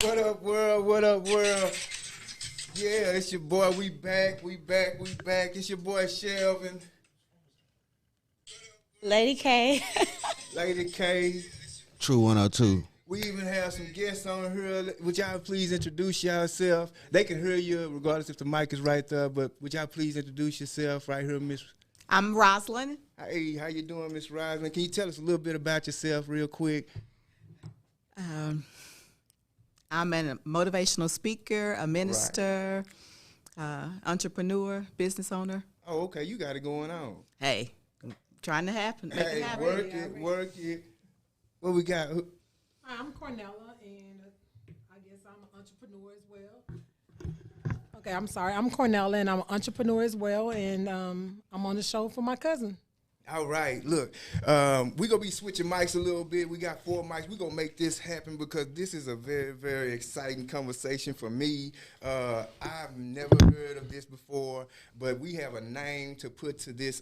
What up, world? What up, world? Yeah, it's your boy. We back. It's your boy, Shelvin. Lady K. Lady K. True 102. We even have some guests on here. Would y'all please introduce yourself? They can hear you regardless if the mic is right there, but would y'all please introduce yourself right here, Miss? I'm Rosalind. Hey, how you doing, Miss Rosalind? Can you tell us a little bit about yourself real quick? I'm a motivational speaker, a minister, entrepreneur, business owner. Oh, okay. You got it going on. Hey, trying to happen. Make it happen. Work it. What we got? Hi, I'm Cornella, and I guess I'm an entrepreneur as well. Okay, I'm sorry. I'm Cornella, and I'm an entrepreneur as well, and I'm on the show for my cousin. All right, look, we're going to be switching mics a little bit. We got 4 mics. We're going to make this happen because this is a very, very exciting conversation for me. I've never heard of this before, but we have a name to put to this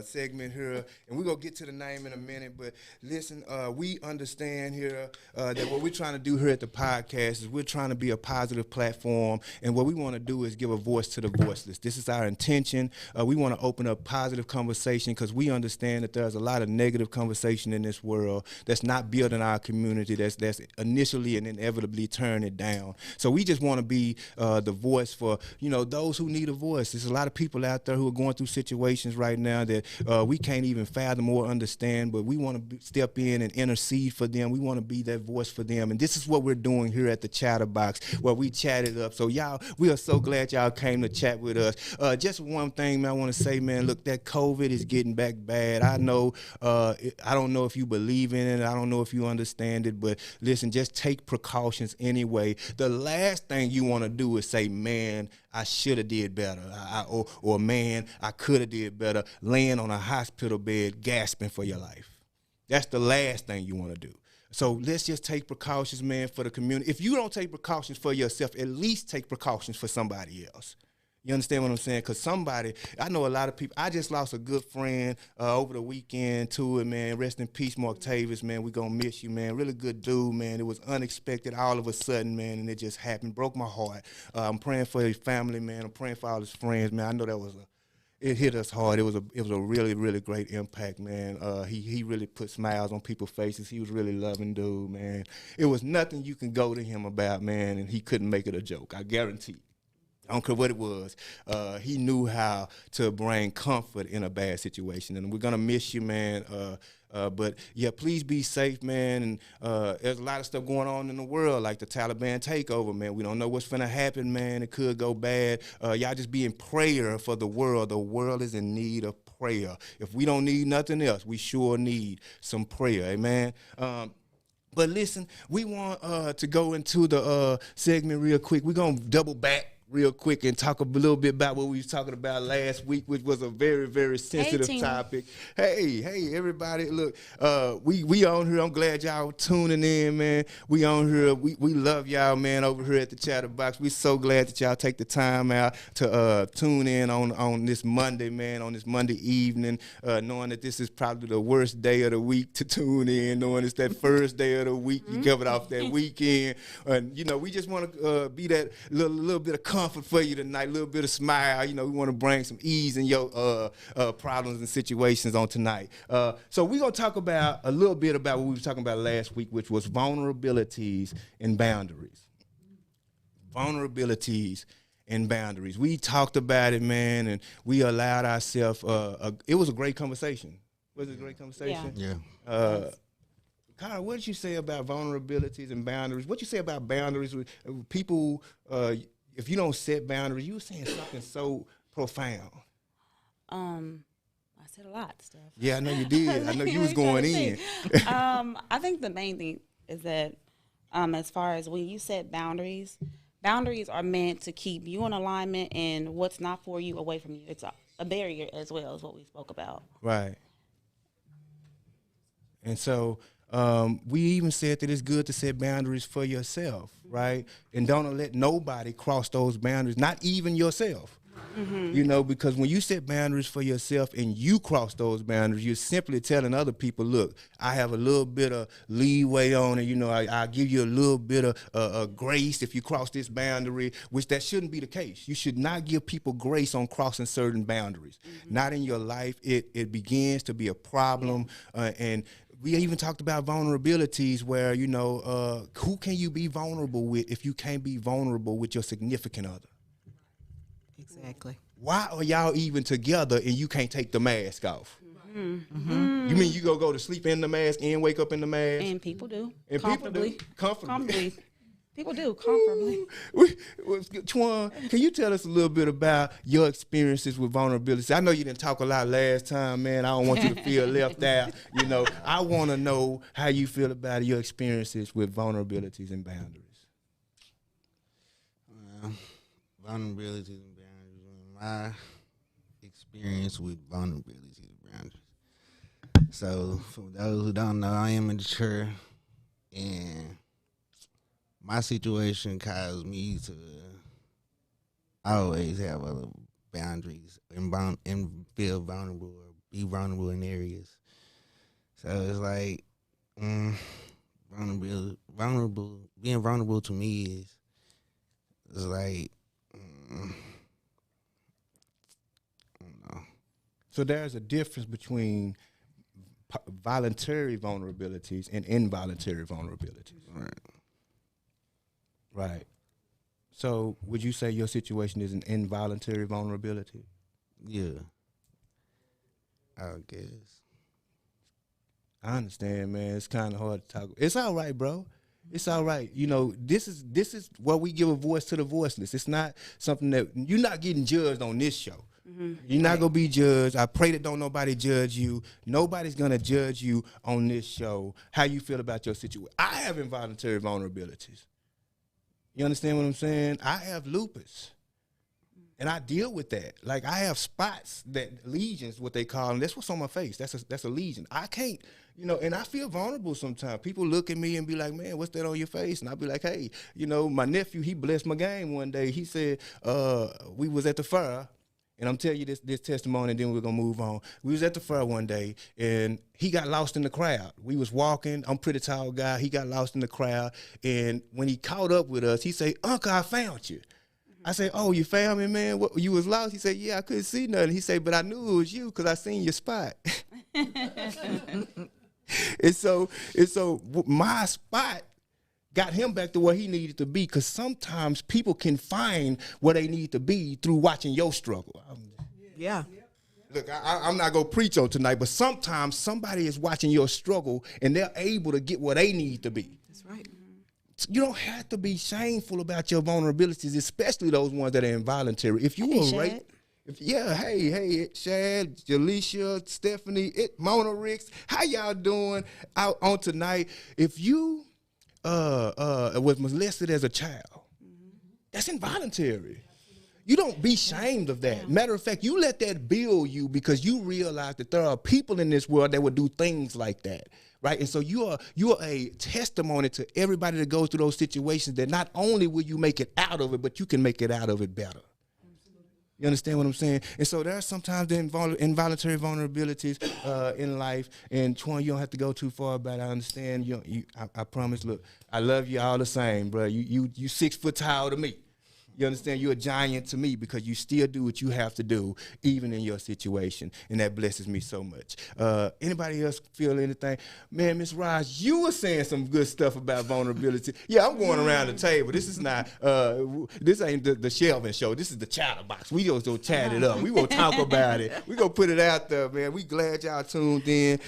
segment here, and we're going to get to the name in a minute. But listen, we understand here that what we're trying to do here at the podcast is we're trying to be a positive platform, and what we want to do is give a voice to the voiceless. This is our intention. We want to open up positive conversation because we understand that there's a lot of negative conversation in this world that's not building our community, that's initially and inevitably turning it down. So we just want to be the voice for, those who need a voice. There's a lot of people out there who are going through situations right now that we can't even fathom or understand, but we want to step in and intercede for them. We want to be that voice for them. And this is what we're doing here at the Chatterbox, where we chatted up. So y'all, we are so glad y'all came to chat with us. Just one thing, man, I want to say, man, look, that COVID is getting back bad. I know, I don't know if you believe in it. I don't know if you understand it, but listen, just take precautions anyway. The last thing you want to do is say, man, I should have did better, or man, I could have did better, laying on a hospital bed gasping for your life. That's the last thing you want to do. So let's just take precautions, man, for the community. If you don't take precautions for yourself, at least take precautions for somebody else. You understand what I'm saying? Because I know a lot of people. I just lost a good friend over the weekend to it, man. Rest in peace, Mark Tavis, man. We going to miss you, man. Really good dude, man. It was unexpected all of a sudden, man, and it just happened. Broke my heart. I'm praying for his family, man. I'm praying for all his friends, man. I know it hit us hard. It was a really, really great impact, man. He really put smiles on people's faces. He was really loving dude, man. It was nothing you can go to him about, man, and he couldn't make it a joke. I guarantee. I don't care what it was. He knew how to bring comfort in a bad situation. And we're going to miss you, man. But, yeah, please be safe, man. And there's a lot of stuff going on in the world, like the Taliban takeover, man. We don't know what's going to happen, man. It could go bad. Y'all just be in prayer for the world. The world is in need of prayer. If we don't need nothing else, we sure need some prayer, amen? But listen, we want to go into the segment real quick. We're going to double back real quick and talk a little bit about what we was talking about last week, which was a very, very sensitive topic. Hey, everybody, look, we on here. I'm glad y'all tuning in, man. We on here. We love y'all, man, over here at the Chatterbox. We so glad that y'all take the time out to tune in on this Monday, man, on this Monday evening, knowing that this is probably the worst day of the week to tune in, knowing it's that first day of the week. You covered off that weekend. And, we just want to be that little bit of comfort for you tonight, a little bit of smile. We want to bring some ease in your problems and situations on tonight. So we're going to talk about a little bit about what we were talking about last week, which was vulnerabilities and boundaries. Vulnerabilities and boundaries. We talked about it, man, and we allowed ourselves, it was a great conversation. Was it a great conversation? Yeah. Kyle, what did you say about vulnerabilities and boundaries? What you say about boundaries with people, if you don't set boundaries, you were saying something so profound. I said a lot of stuff. Yeah, I know you did. I know you was going in. I think the main thing is that as far as when you set boundaries are meant to keep you in alignment and what's not for you away from you. It's a barrier as well as what we spoke about. Right. And so we even said that it's good to set boundaries for yourself, right? And don't let nobody cross those boundaries, not even yourself. You know, because when you set boundaries for yourself and you cross those boundaries, you're simply telling other people, look, I have a little bit of leeway on it. You know, I'll give you a little bit of grace if you cross this boundary, which that shouldn't be the case. You should not give people grace on crossing certain boundaries. Not in your life. It begins to be a problem. And we even talked about vulnerabilities where, you know, who can you be vulnerable with if you can't be vulnerable with your significant other? Exactly. Why are y'all even together and you can't take the mask off? You mean you go to sleep in the mask and wake up in the mask? And people do. And comfortably. people do. Comfortably. People do, comfortably. Twan, can you tell us a little bit about your experiences with vulnerability? I know you didn't talk a lot last time, man. I don't want you to feel left out. You know, I want to know how you feel about your experiences with vulnerabilities and boundaries. Vulnerabilities and boundaries. My experience with vulnerabilities and boundaries. So, for those who don't know, I am in the church, and my situation caused me to always have other boundaries and feel vulnerable or be vulnerable in areas. So it's like being vulnerable to me is like I don't know. So there's a difference between voluntary vulnerabilities and involuntary vulnerabilities. Right. Right. So would you say your situation is an involuntary vulnerability? Yeah. I guess. I understand, man. It's kind of hard to talk. It's all right, bro. It's all right. You know, this is where we give a voice to the voiceless. It's not something that you're not getting judged on this show. You're not gonna be judged. I pray that don't nobody judge you. Nobody's gonna judge you on this show. How you feel about your situation? I have involuntary vulnerabilities. You understand what I'm saying? I have lupus, and I deal with that. Like I have spots that lesions, what they call them. That's what's on my face. That's a lesion. I can't, you know, and I feel vulnerable sometimes. People look at me and be like, "Man, what's that on your face?" And I'll be like, "Hey, you know, my nephew, he blessed my game one day. He said, we was at the fair." And I'm telling you this testimony, and then we're gonna move on. We was at the fair one day, and he got lost in the crowd. We was walking. I'm a pretty tall guy. He got lost in the crowd, and when he caught up with us, he said, "Uncle, I found you." I said, "Oh, you found me, man? What, you was lost?" He said, "Yeah, I couldn't see nothing." He said, "But I knew it was you because I seen your spot." and so my spot got him back to where he needed to be, because sometimes people can find where they need to be through watching your struggle. Yeah. Look, I'm not going to preach on tonight, but sometimes somebody is watching your struggle and they're able to get where they need to be. That's right. You don't have to be shameful about your vulnerabilities, especially those ones that are involuntary. If you Hey, were Shad. hey, Shad, Jaleisha, Stephanie, Mona Ricks, how y'all doing out on tonight? If you was molested as a child, that's involuntary. You don't be ashamed of that. Matter of fact, you let that build you, because you realize that there are people in this world that would do things like that, right? And so you are a testimony to everybody that goes through those situations, that not only will you make it out of it, but you can make it out of it better. You understand what I'm saying? And so there are sometimes the involuntary vulnerabilities in life. And Twan, you don't have to go too far about it. I understand. I promise. Look, I love you all the same, bro. You 6 foot tall to me. You understand? You're a giant to me, because you still do what you have to do, even in your situation, and that blesses me so much. Anybody else feel anything? Man, Miss Roz, you were saying some good stuff about vulnerability. Yeah, I'm going around the table. This is not. This ain't the shelving show. This is the chatterbox. We just gonna chat it up. We gonna talk about it. We gonna put it out there, man. We glad y'all tuned in.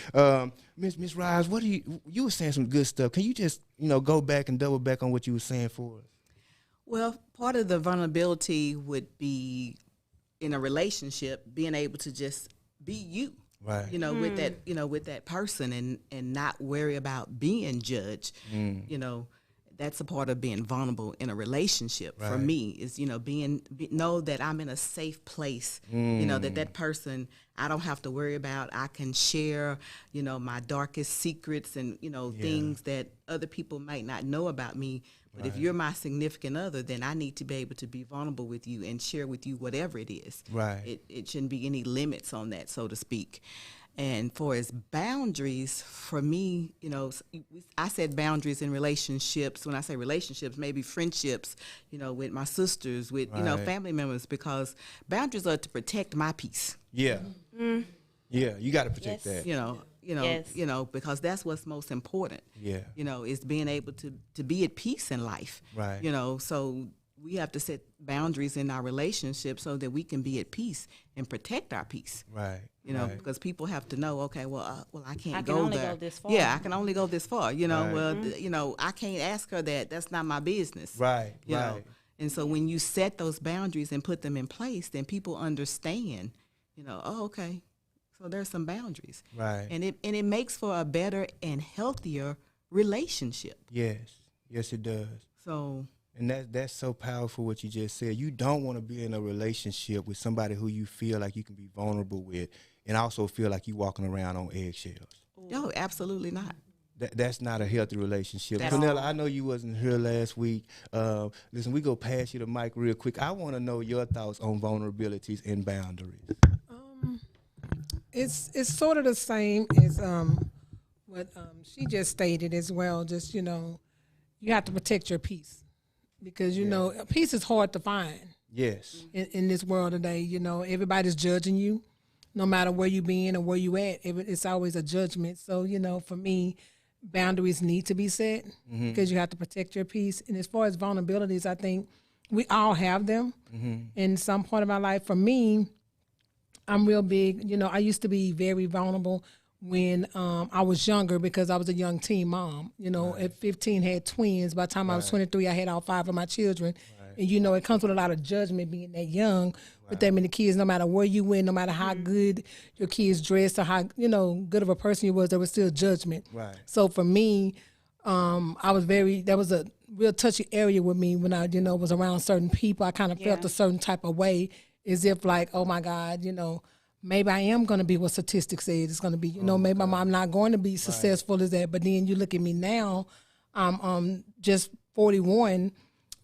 Miss Roz, what do you were saying some good stuff? Can you just go back and double back on what you were saying for us? Well, part of the vulnerability would be in a relationship, being able to just be you, right? With that person, and not worry about being judged. That's a part of being vulnerable in a relationship. Right. For me, is know that I'm in a safe place. That person, I don't have to worry about. I can share, my darkest secrets and things that other people might not know about me. But if you're my significant other, then I need to be able to be vulnerable with you and share with you whatever it is. Right. It shouldn't be any limits on that, so to speak. And for as boundaries, for me, you know, I said boundaries in relationships. When I say relationships, maybe friendships, you know, with my sisters, with, you know, family members, because boundaries are to protect my peace. Yeah. Yeah, you got to protect Yes. that. You know, because that's what's most important. Yeah. You know, is being able to be at peace in life. Right. You know, so we have to set boundaries in our relationship so that we can be at peace and protect our peace. Right. You know, right. because people have to know, okay, well, I can't I can go only there. go this far. Yeah, I can only go this far. You know, Right. well, you know, I can't ask her that. That's not my business. Right. You right. know, and so when you set those boundaries and put them in place, then people understand. You know, oh, okay, so there's some boundaries. Right. And it makes for a better and healthier relationship. Yes. Yes, it does. So. And that's so powerful what you just said. You don't want to be in a relationship with somebody who you feel like you can be vulnerable with and also feel like you're walking around on eggshells. No, absolutely not. That's not a healthy relationship. That's Cornelia, I know you wasn't here last week. Listen, we go pass you the mic real quick. I want to know your thoughts on vulnerabilities and boundaries. It's sort of the same as what she just stated as well. Just, you know, you have to protect your peace because, you know, peace is hard to find Yes. in this world today. You know, everybody's judging you no matter where you been or where you at. It's always a judgment. So, you know, for me, boundaries need to be set because you have to protect your peace. And as far as vulnerabilities, I think we all have them in some part of our life. For me, I'm real big. You know, I used to be very vulnerable when I was younger because I was a young teen mom. You know, at 15, had twins. By the time I was 23, I had all 5 of my children. And, you know, it comes with a lot of judgment being that young with that many kids. No matter where you went, no matter how good your kids dressed or how, you know, good of a person you was, there was still judgment. Right. So for me, that was a real touchy area with me when I, you know, was around certain people. I kind of felt a certain type of way as if like, oh my God, you know, maybe I am going to be what statistics say it's going to be. You know, maybe I'm not going to be successful as that. But then you look at me now, I'm just 41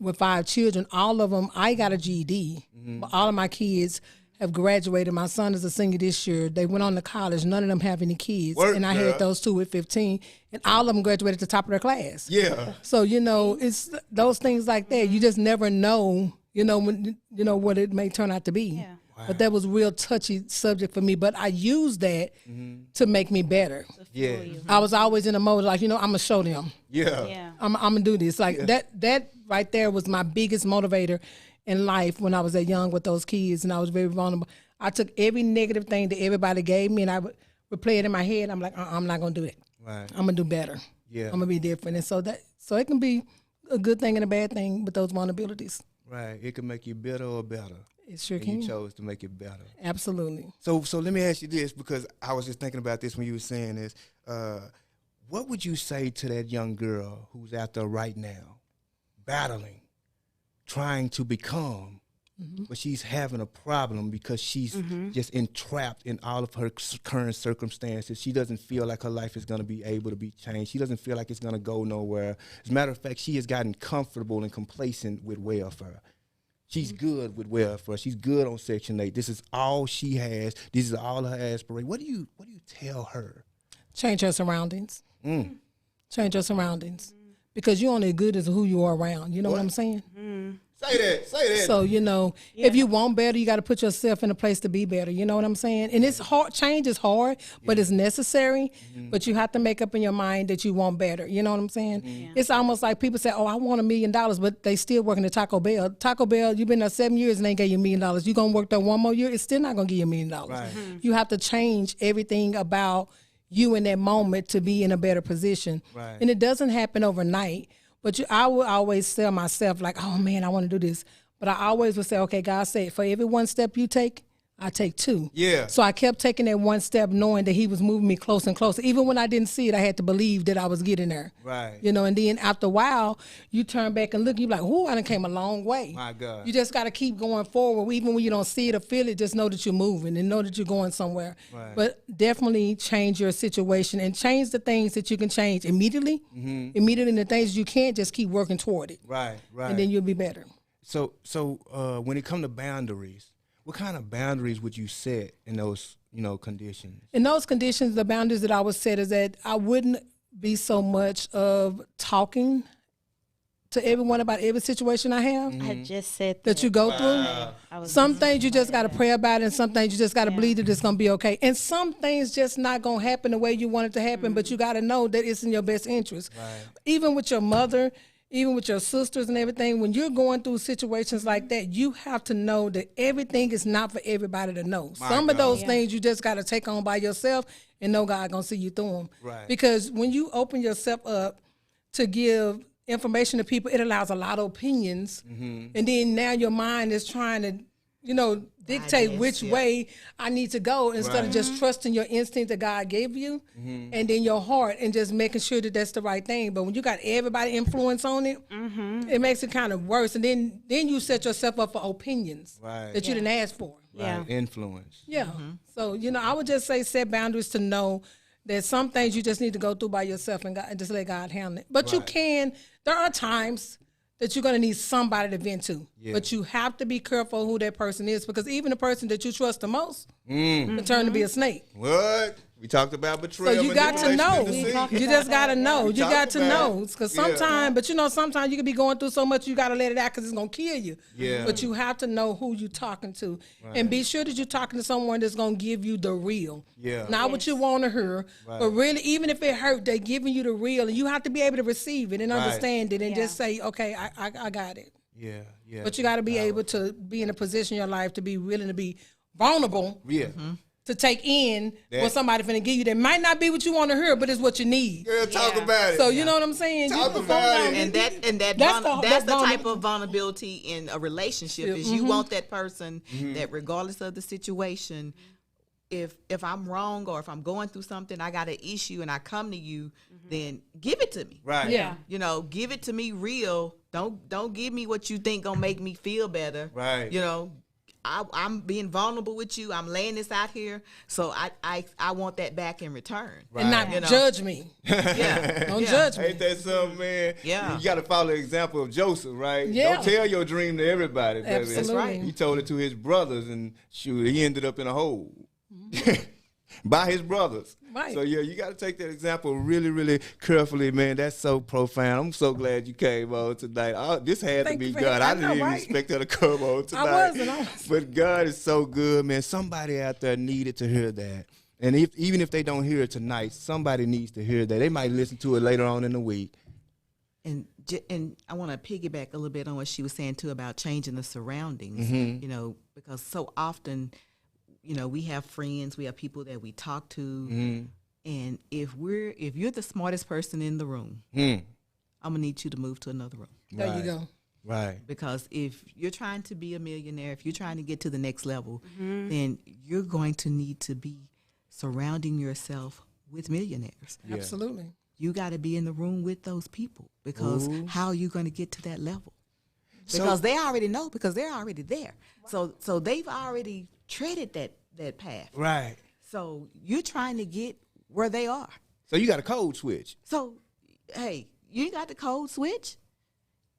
with 5 children. All of them, I got a GED. But all of my kids have graduated. My son is a senior this year. They went on to college. None of them have any kids. And I had those 2 at 15. And all of them graduated at the top of their class. Yeah. So, you know, it's those things like that. You just never know, you know, when, you know, what it may turn out to be. Yeah. But that was a real touchy subject for me. But I used that to make me better. Yeah. I was always in a mode like, you know, I'm going to show them. Yeah. Yeah. I'm going to do this. Like that right there was my biggest motivator in life when I was that young with those kids and I was very vulnerable. I took every negative thing that everybody gave me and I would replay it in my head. I'm like, I'm not going to do that. Right. I'm going to do better. Yeah. I'm going to be different. And so it can be a good thing and a bad thing with those vulnerabilities. Right. It can make you better or better. It sure And can. you chose to make it better. Absolutely. So let me ask you this, because I was just thinking about this when you were saying this. What would you say to that young girl who's out there right now, battling, trying to become, but she's having a problem because she's just entrapped in all of her current circumstances? She doesn't feel like her life is going to be able to be changed. She doesn't feel like it's going to go nowhere. As a matter of fact, she has gotten comfortable and complacent with welfare. She's good with welfare. She's good on Section 8. This is all she has. This is all her aspirations. What do you tell her? Change her surroundings. Change your surroundings. Because you're only as good as who you are around. You know what I'm saying? Say that. So, you know, if you want better, you got to put yourself in a place to be better. You know what I'm saying? And it's hard. Change is hard, but it's necessary. But you have to make up in your mind that you want better. You know what I'm saying? It's almost like people say, oh, I want $1 million, but they still working at Taco Bell. Taco Bell, you've been there 7 years and they gave you $1 million. You going to work there 1 more year, it's still not going to give you $1 million. Right. You have to change everything about you in that moment to be in a better position. Right. And it doesn't happen overnight. But I would always tell myself, like, oh, man, I want to do this. But I always would say, okay, God said, for every one step you take, I take 2. Yeah. So I kept taking that one step, knowing that he was moving me closer and closer. Even when I didn't see it, I had to believe that I was getting there. Right. You know, and then after a while, you turn back and look, you're like, I done came a long way. My God. You just got to keep going forward. Even when you don't see it or feel it, just know that you're moving and know that you're going somewhere. Right. But definitely change your situation and change the things that you can change immediately. Immediately, and the things you can't, just keep working toward it. Right. And then you'll be better. So when it comes to boundaries, what kind of boundaries would you set in those, conditions? In those conditions, the boundaries that I would set is that I wouldn't be so much of talking to everyone about every situation I have I just said that you go through. I was Some things you just got to pray about it, and some things you just got to believe that it's going to be okay. And some things just not going to happen the way you want it to happen, but you got to know that it's in your best interest. Right. Even with your mother, even with your sisters and everything, when you're going through situations like that, you have to know that everything is not for everybody to know. Some of those things you just got to take on by yourself and know God going to see you through them. Right. Because when you open yourself up to give information to people, it allows a lot of opinions. And then now your mind is trying to, dictate which way I need to go instead of just trusting your instinct that God gave you and then your heart and just making sure that that's the right thing. But when you got everybody influence on it, it makes it kind of worse. And then you set yourself up for opinions that you didn't ask for. Yeah. Right. Influence. Yeah. So, I would just say set boundaries to know that some things you just need to go through by yourself and just let God handle it. But there are times that you're going to need somebody to vent to. Yeah. But you have to be careful who that person is, because even the person that you trust the most can turn to be a snake. What? We talked about betrayal. So you got to know. manipulation, You just got to know. You talked got to about know. it. Because Yeah. sometimes you can be going through so much, you got to let it out because it's going to kill you. Yeah. But you have to know who you're talking to. And be sure that you're talking to someone that's going to give you the real. Yeah. Not what you want to hear, but really, even if it hurt, they're giving you the real. And you have to be able to receive it and understand it and just say, okay, I got it. Yeah. Yeah. But you got to be able to be in a position in your life to be willing to be vulnerable. Yeah. To take in what somebody finna give you that might not be what you want to hear, but it's what you need. Girl, talk about it. So you know what I'm saying? Talk about it. That's the type of vulnerability in a relationship is you want that person that regardless of the situation, if I'm wrong or if I'm going through something, I got an issue and I come to you, then give it to me. Right. Yeah. Give it to me real. Don't give me what you think gonna make me feel better. Right. I'm being vulnerable with you. I'm laying this out here, so I want that back in return. Right. And not judge me. Yeah, Don't judge me. Ain't that something, man? Yeah. You got to follow the example of Joseph, right? Yeah. Don't tell your dream to everybody, baby. Absolutely. That's right. He told it to his brothers, and shoot, he ended up in a hole by his brothers. Right. So, yeah, you got to take that example really, really carefully, man. That's so profound. I'm so glad you came on tonight. This had Thank to be you for God. having- I I didn't know, even right? expect her to come on tonight. I was. But God is so good, man. Somebody out there needed to hear that. And even if they don't hear it tonight, somebody needs to hear that. They might listen to it later on in the week. And I want to piggyback a little bit on what she was saying too about changing the surroundings. Because so often, we have friends, we have people that we talk to, and if you're the smartest person in the room, I'm gonna need you to move to another room. There you go. Right. Because if you're trying to be a millionaire, if you're trying to get to the next level, then you're going to need to be surrounding yourself with millionaires. Yeah. Absolutely. You got to be in the room with those people, because how are you going to get to that level? Because they already know, because they're already there. So they've already treaded that path. Right. So you're trying to get where they are. So you got a code switch. So, hey, you got the code switch.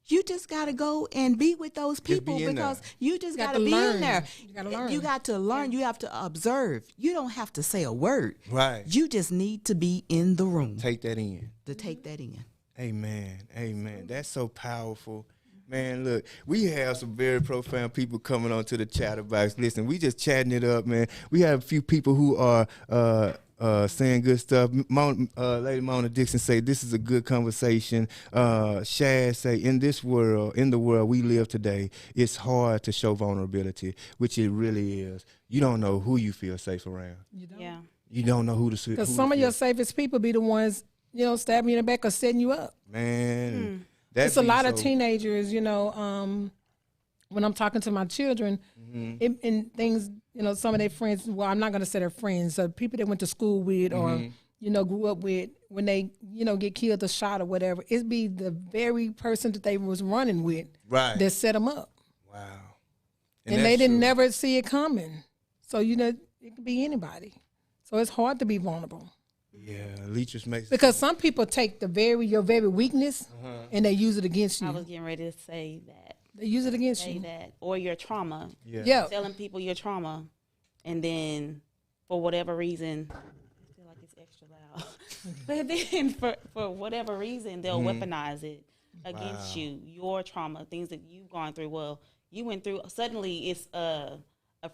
You just got to go and be with those people, be in because there. you just got to to be learn. in there. You gotta learn. You got to learn. You have to observe. You don't have to say a word. Right. You just need to be in the room Take that in. to take that in. Amen. Amen. That's so powerful. Man, look, we have some very profound people coming onto the chatterbox. Listen, we just chatting it up, man. We have a few people who are saying good stuff. Lady Mona Dixon say this is a good conversation. Shad say in the world we live today, it's hard to show vulnerability, which it really is. You don't know who you feel safe around. Yeah. You don't know who to. Because some of your safest people be the ones, stabbing you in the back or setting you up. man. It's a lot of teenagers, when I'm talking to my children, and things, some of their friends, well, I'm not going to say their friends, so people they went to school with or, grew up with, when they, get killed or shot or whatever, it be the very person that they was running with that set them up. Wow. And they didn't never see it coming. So, it could be anybody. So it's hard to be vulnerable. Yeah, leeches makes because some people take your very weakness and they use it against you. I was getting ready to say that. They use it against say you. that. Or your trauma. Yeah. Telling people your trauma. And then for whatever reason, I feel like it's extra loud. But then for whatever reason, they'll weaponize it against you. Your trauma, things that you've gone through. Well, you went through, suddenly it's a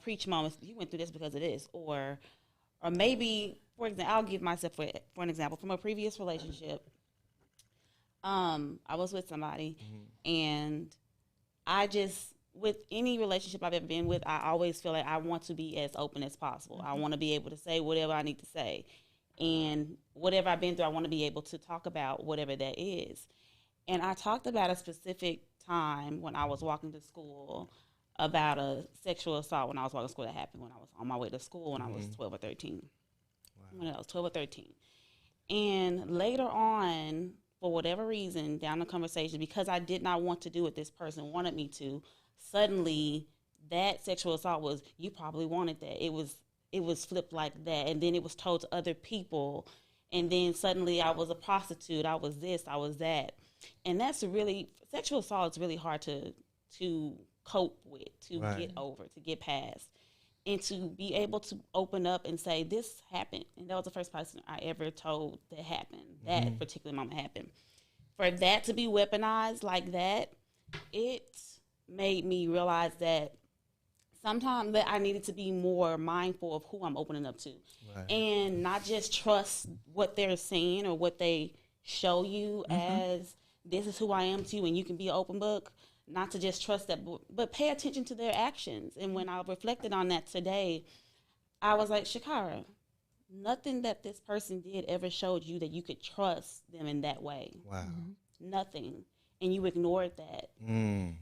preach moment. You went through this because of this. Or maybe, for example, I'll give myself for an example. From a previous relationship, I was with somebody, and I just, with any relationship I've ever been with, I always feel like I want to be as open as possible. I want to be able to say whatever I need to say. And whatever I've been through, I want to be able to talk about whatever that is. And I talked about a specific time when I was walking to school about a sexual assault when I was walking to school that happened when I was on my way to school when I was 12 or 13. Wow. When I was 12 or 13. And later on, for whatever reason, down the conversation, because I did not want to do what this person wanted me to, suddenly that sexual assault was, you probably wanted that. It was flipped like that. And then it was told to other people. And then suddenly I was a prostitute. I was this, I was that. And that's really, sexual assault is really hard to cope with, to get over, to get past. And to be able to open up and say, this happened. And that was the first person I ever told that happened. That particular moment happened. For that to be weaponized like that, it made me realize that sometimes that I needed to be more mindful of who I'm opening up to. Right. And not just trust what they're saying or what they show you as, this is who I am to you and you can be an open book. Not to just trust that, but pay attention to their actions. And when I reflected on that today, I was like, Shakara, nothing that this person did ever showed you that you could trust them in that way. Wow. Nothing. And you ignored that.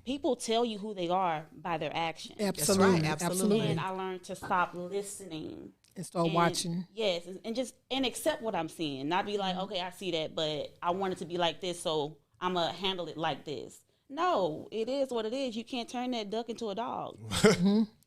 People tell you who they are by their actions. Absolutely. Right. Absolutely. And I learned to stop listening. And start watching. Yes. And accept what I'm seeing. Not be like, okay, I see that, but I want it to be like this, so I'm going to handle it like this. No, it is what it is. You can't turn that duck into a dog.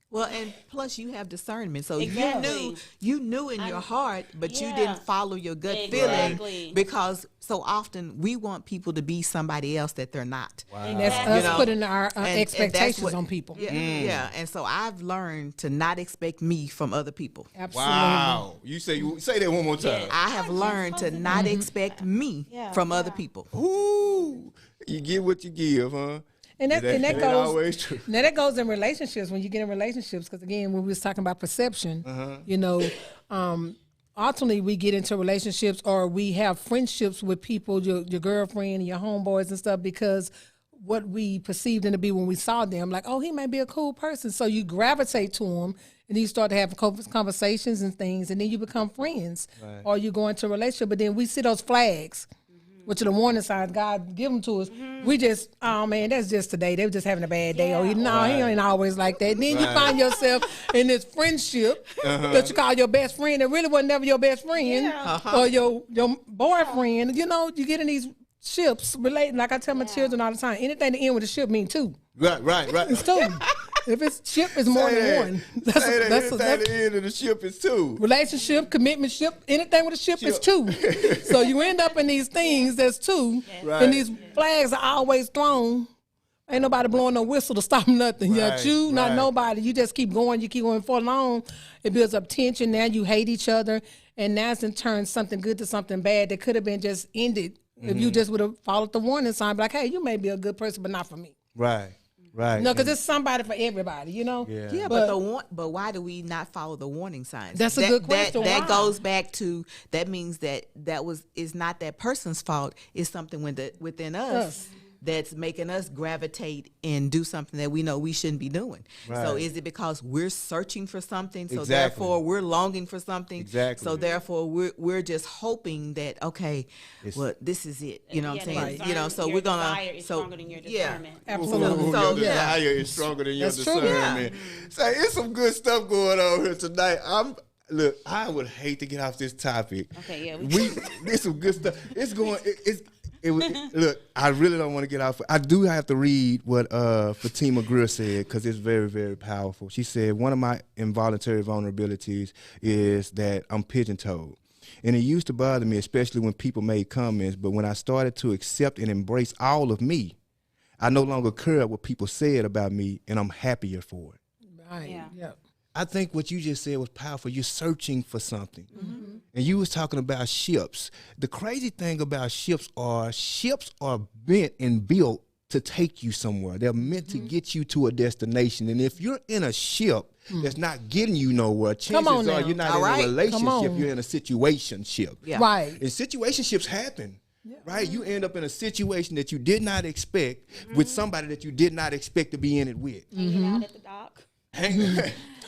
Well, and plus you have discernment. So exactly. you knew in your heart, but you didn't follow your gut feeling, because so often we want people to be somebody else that they're not. Wow. And that's us putting our expectations on people. Yeah. And so I've learned to not expect me from other people. Absolutely. Wow. You say that one more time. I have learned to not expect me from other people. Ooh. You get what you give, huh? And that goes always true. Now that goes in relationships, when you get in relationships, because again, when we was talking about perception, ultimately we get into relationships or we have friendships with people, your girlfriend and your homeboys and stuff, because what we perceived them to be when we saw them, like, oh, he might be a cool person. So you gravitate to him and you start to have conversations and things, and then you become friends or you go into a relationship. But then we see those flags, which are the warning signs God give them to us. We just, oh man, that's just today. They were just having a bad day. Or he ain't always like that. Then you find yourself in this friendship that you call your best friend. That really wasn't never your best friend or your boyfriend. You get in these ships relating. Like I tell my children all the time, anything to end with a ship mean two. Right. It's two. If it's ship, it's more than one. That's the end of the ship is two. Relationship, commitment ship, anything with a ship is two. So you end up in these things that's two, and these flags are always thrown. Ain't nobody blowing no whistle to stop nothing. Not nobody. You just keep going. You keep going for long. It builds up tension. Now you hate each other, and now it's in turn something good to something bad that could have been just ended if you just would have followed the warning sign. Like, hey, you may be a good person, but not for me. Right. No, because it's somebody for everybody, Yeah, but why do we not follow the warning signs? That's a good question. That goes back to, that means that is not that person's fault. It's something within us that's making us gravitate and do something that we know we shouldn't be doing. So Right. is it because we're searching for something, so Exactly. therefore we're longing for something, Exactly. so therefore we're just hoping that, okay, well, this is it, you know what I'm saying? You know, so your we're gonna, desire is so stronger than your yeah, discernment. Absolutely. So, your yeah. desire is stronger than your That's true. discernment. So it's some good stuff going on here tonight. Look, I would hate to get off this topic. Okay, yeah, There's some good stuff. It's going. Look, I really don't want to get off. I do have to read what Fatima Greer said because it's very, very powerful. She said, one of my involuntary vulnerabilities is that I'm pigeon-toed. And it used to bother me, especially when people made comments. But when I started to accept and embrace all of me, I no longer care what people said about me, and I'm happier for it. Right. Yeah. Yep. I think what you just said was powerful. You're searching for something. And you was talking about ships. The crazy thing about ships are meant and built to take you somewhere. They're meant to get you to a destination. And if you're in a ship that's not getting you nowhere, chances on are now. you're not All in right. a relationship, Come on. you're in a situationship. Yeah. Right. And situationships happen. Right? You end up in a situation that you did not expect with somebody that you did not expect to be in it with. Hanging out at the dock.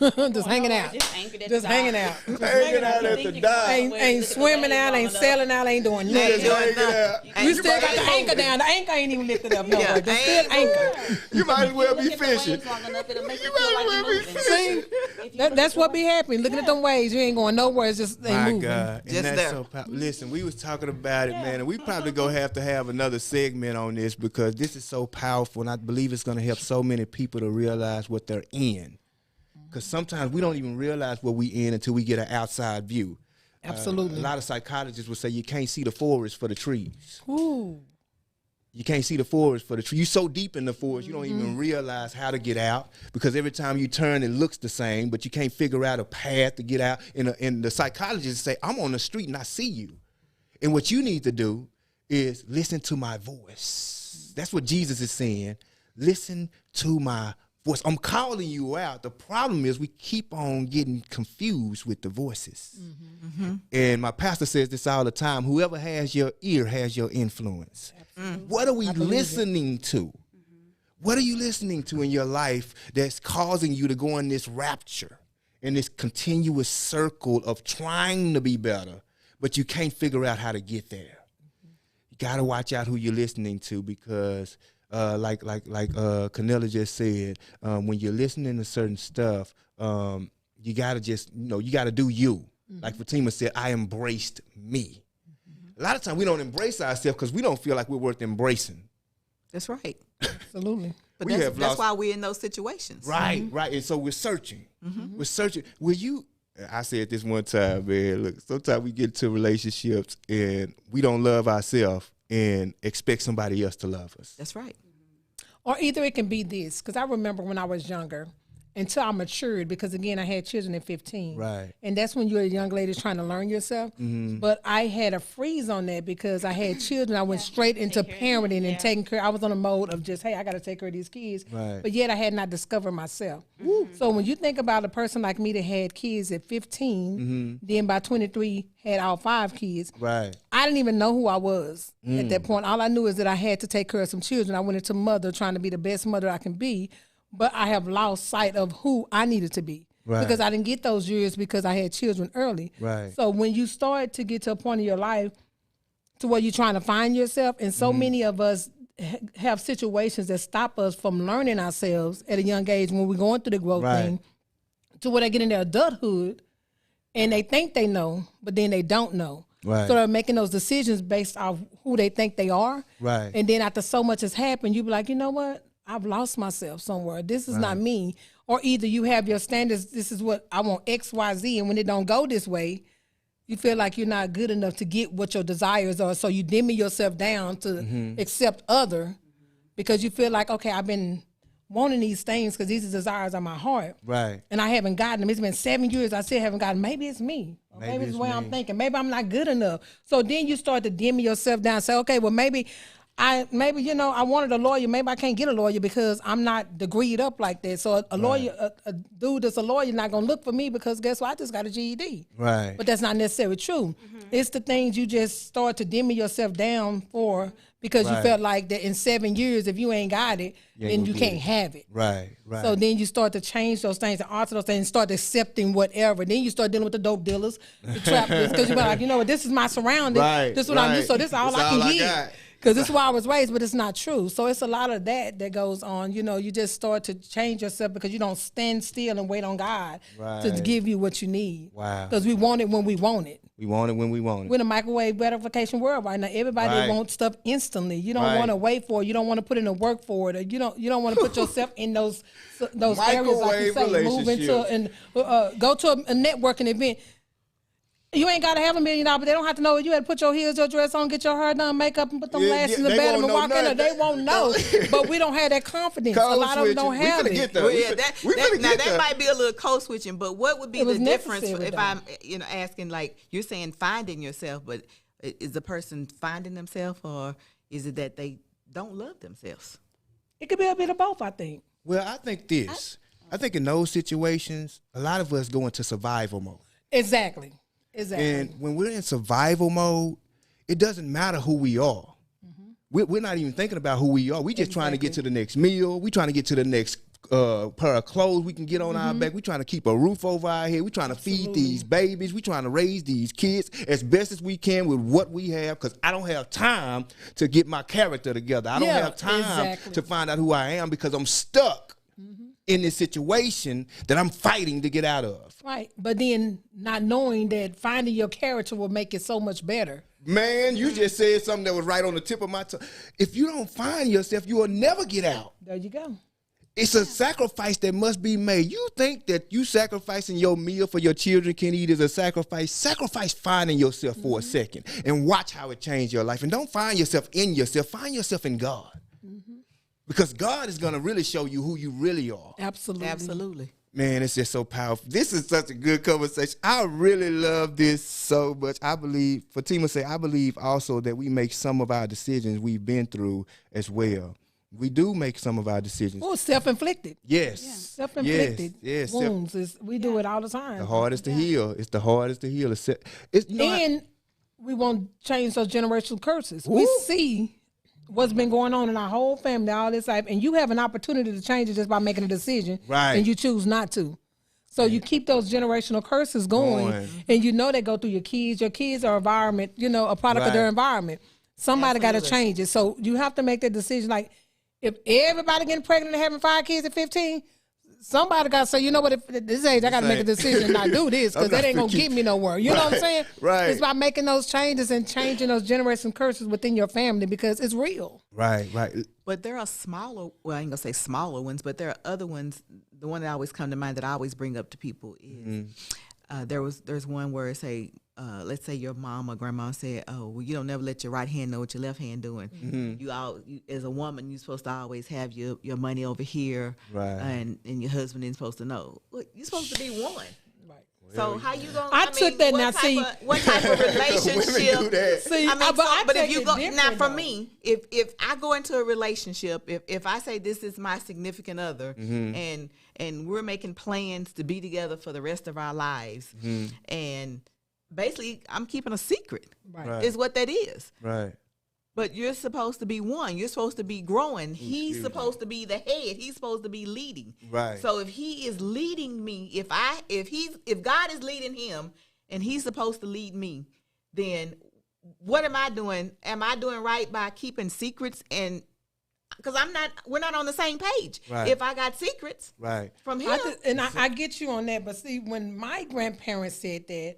Just hanging out. Just anchored at Just the hanging dock. out. Hanging out at the dock. Ain't swimming out, ain't sailing out, ain't doing nothing. Just hanging out. You still got the anchor down. The anchor ain't even lifted up. No, Yeah, just still anchor. You might as well be Look at the fishing. waves long enough, it'll make you You feel might like as well you're be moving. fishing. That's what be happening. Looking at them waves, you ain't going nowhere. It's just they My moving. God, and Just that's there. so powerful. Listen, we was talking about it, man, and we probably gonna have to have another segment on this because this is so powerful, and I believe it's gonna help so many people to realize what they're in. Because sometimes we don't even realize what we in until we get an outside view. Absolutely. A lot of psychologists would say you can't see the forest for the trees. Ooh. You can't see the forest for the tree. You're so deep in the forest, you don't even realize how to get out because every time you turn, it looks the same, but you can't figure out a path to get out. And the psychologists say, I'm on the street and I see you. And what you need to do is listen to my voice. That's what Jesus is saying. Listen to my voice. I'm calling you out. The problem is we keep on getting confused with the voices. And my pastor says this all the time. Whoever has your ear has your influence. What are we listening to? What are you listening to in your life that's causing you to go in this rapture, in this continuous circle of trying to be better, but you can't figure out how to get there? You got to watch out who you're listening to because like Canella just said, when you're listening to certain stuff, you gotta just, you gotta do you. Like Fatima said, I embraced me. A lot of times we don't embrace ourselves because we don't feel like we're worth embracing. That's right. Absolutely. But We have that's lost- why we're in those situations. Right, right. And so we're searching. We're searching. I said this one time, man, look, sometimes we get into relationships and we don't love ourselves and expect somebody else to love us. That's right. Or either it can be this, because I remember when I was younger, until I matured, because again, I had children at 15. Right. And that's when you're a young lady trying to learn yourself. But I had a freeze on that because I had children. I went straight into parenting and taking care. I was on a mode of just, hey, I got to take care of these kids. Right. But yet I had not discovered myself. So when you think about a person like me that had kids at 15, then by 23 had all 5 kids. Right. I didn't even know who I was at that point. All I knew is that I had to take care of some children. I went into mother trying to be the best mother I can be, but I have lost sight of who I needed to be. Right. Because I didn't get those years because I had children early. Right. So when you start to get to a point in your life to where you're trying to find yourself, and so many of us have situations that stop us from learning ourselves at a young age when we're going through the growth Right. thing, to where they get in their adulthood and they think they know, but then they don't know. Right. So they're making those decisions based off who they think they are. Right. And then after so much has happened, you be like, you know what? I've lost myself somewhere. This is not me. Or either you have your standards, this is what I want, X, Y, Z, and when it don't go this way, you feel like you're not good enough to get what your desires are. So you dimmy yourself down to accept other because you feel like, okay, I've been wanting these things because these are desires of my heart. Right. And I haven't gotten them. It's been 7 years. I still haven't gotten them. Maybe it's me. Or maybe it's the way I'm thinking. Maybe I'm not good enough. So then you start to dim yourself down. Say, okay, well, maybe I wanted a lawyer. Maybe I can't get a lawyer because I'm not degreed up like that. So a lawyer, a dude that's a lawyer, not gonna look for me because guess what? I just got a GED. Right. But that's not necessarily true. It's the things you just start to dim yourself down for because you Right. felt like that in 7 years, if you ain't got it, ain't then gonna you get can't it. have it. Right. Right. So then you start to change those things and alter those things and start accepting whatever. Then you start dealing with the dope dealers, the trappists, because you're like, you know what, this is my surrounding. Right, This is what I'm used to. So this is all This I can all I get. got. Because this is where I was raised, but it's not true. So it's a lot of that goes on. You know, you just start to change yourself because you don't stand still and wait on God to Right. give you what you need. Wow. Because we want it when we want it. We want it when we want it. We're in a microwave gratification world right now. Everybody Right. wants stuff instantly. You don't Right. want to wait for it. You don't want to put in the work for it. Or you don't want to put yourself in those areas like you Microwave say. Move into relationships. and go to a networking event. You ain't got to have $1 million, but they don't have to know. You had to put your heels, your dress on, get your hair done, makeup, and put them Yeah, lashes in yeah, the they bed and won't walk know in there. They nothing. won't know. But we don't have that confidence. Code A lot of them don't switching. We have finna it. get there. Well, We yeah, finna now get that there. might be a little code switching, but what would be It the was difference necessary, if though. I'm, asking, like you're saying, finding yourself, but is the person finding themselves, or is it that they don't love themselves? It could be a bit of both, I think. Well, I think this. I think in those situations, a lot of us go into survival mode. Exactly. And when we're in survival mode, it doesn't matter who we are. We're not even thinking about who we are. We just trying to get to the next meal. We trying to get to the next pair of clothes we can get on our back. We trying to keep a roof over our head. We trying to feed these babies. We trying to raise these kids as best as we can with what we have, because I don't have time to get my character together. I don't Yeah, have time exactly. to find out who I am because I'm stuck in this situation that I'm fighting to get out of. Right. But then not knowing that finding your character will make it so much better. Man, you just said something that was right on the tip of my tongue. If you don't find yourself, you will never get out. There you go. It's a sacrifice that must be made. You think that you sacrificing your meal for your children can eat is a sacrifice? Sacrifice finding yourself for a second and watch how it changed your life. And don't find yourself in yourself. Find yourself in God. Because God is going to really show you who you really are. Absolutely. Absolutely. Man, it's just so powerful. This is such a good conversation. I really love this so much. I believe, Fatima said, I believe also that we make some of our decisions we've been through as well. We do make some of our decisions. Oh, self-inflicted. Yes. Self-inflicted Yes. wounds. We do it all the time. The hardest to heal. It's the hardest to heal. And we won't change those generational curses. We see what's been going on in our whole family all this life, and you have an opportunity to change it just by making a decision, Right. and you choose not to. So you keep those generational curses going, and you know they go through your kids. Your kids are environment, a product of their Right. environment. Somebody got to Absolutely. change it. So you have to make that decision. Like, if everybody getting pregnant and having 5 kids at 15, somebody got to say, you know what, at this age, I got to make a decision and not do this, because I'm that not ain't going to finna get me nowhere. You know what I'm saying? Right. It's by making those changes and changing those generational curses within your family, because it's real. Right. But there are smaller, well, I ain't gonna say smaller ones, but there are other ones. The one that always come to mind that I always bring up to people is there's one where it say, let's say your mom or grandma said, "Oh, well, you don't never let your right hand know what your left hand doing. You as a woman, you're supposed to always have your money over here, Right. And your husband isn't supposed to know. Look, you're supposed to be one." Right. So how you gonna? I took that what now, type see- what type of Women do relationship? that. See, I mean, but I but if take you it go now, different, for though. me, if I go into a relationship, if I say this is my significant other, and we're making plans to be together for the rest of our lives, and basically I'm keeping a secret, Right. is what that is. Right. But you're supposed to be one. You're supposed to be growing. He's supposed to be the head. He's supposed to be leading. Right. So if he is leading me, if God is leading him and he's supposed to lead me, then what am I doing? Am I doing right by keeping secrets? And because we're not on the same page. Right. If I got secrets Right. from him, I get you on that, but see, when my grandparents said that,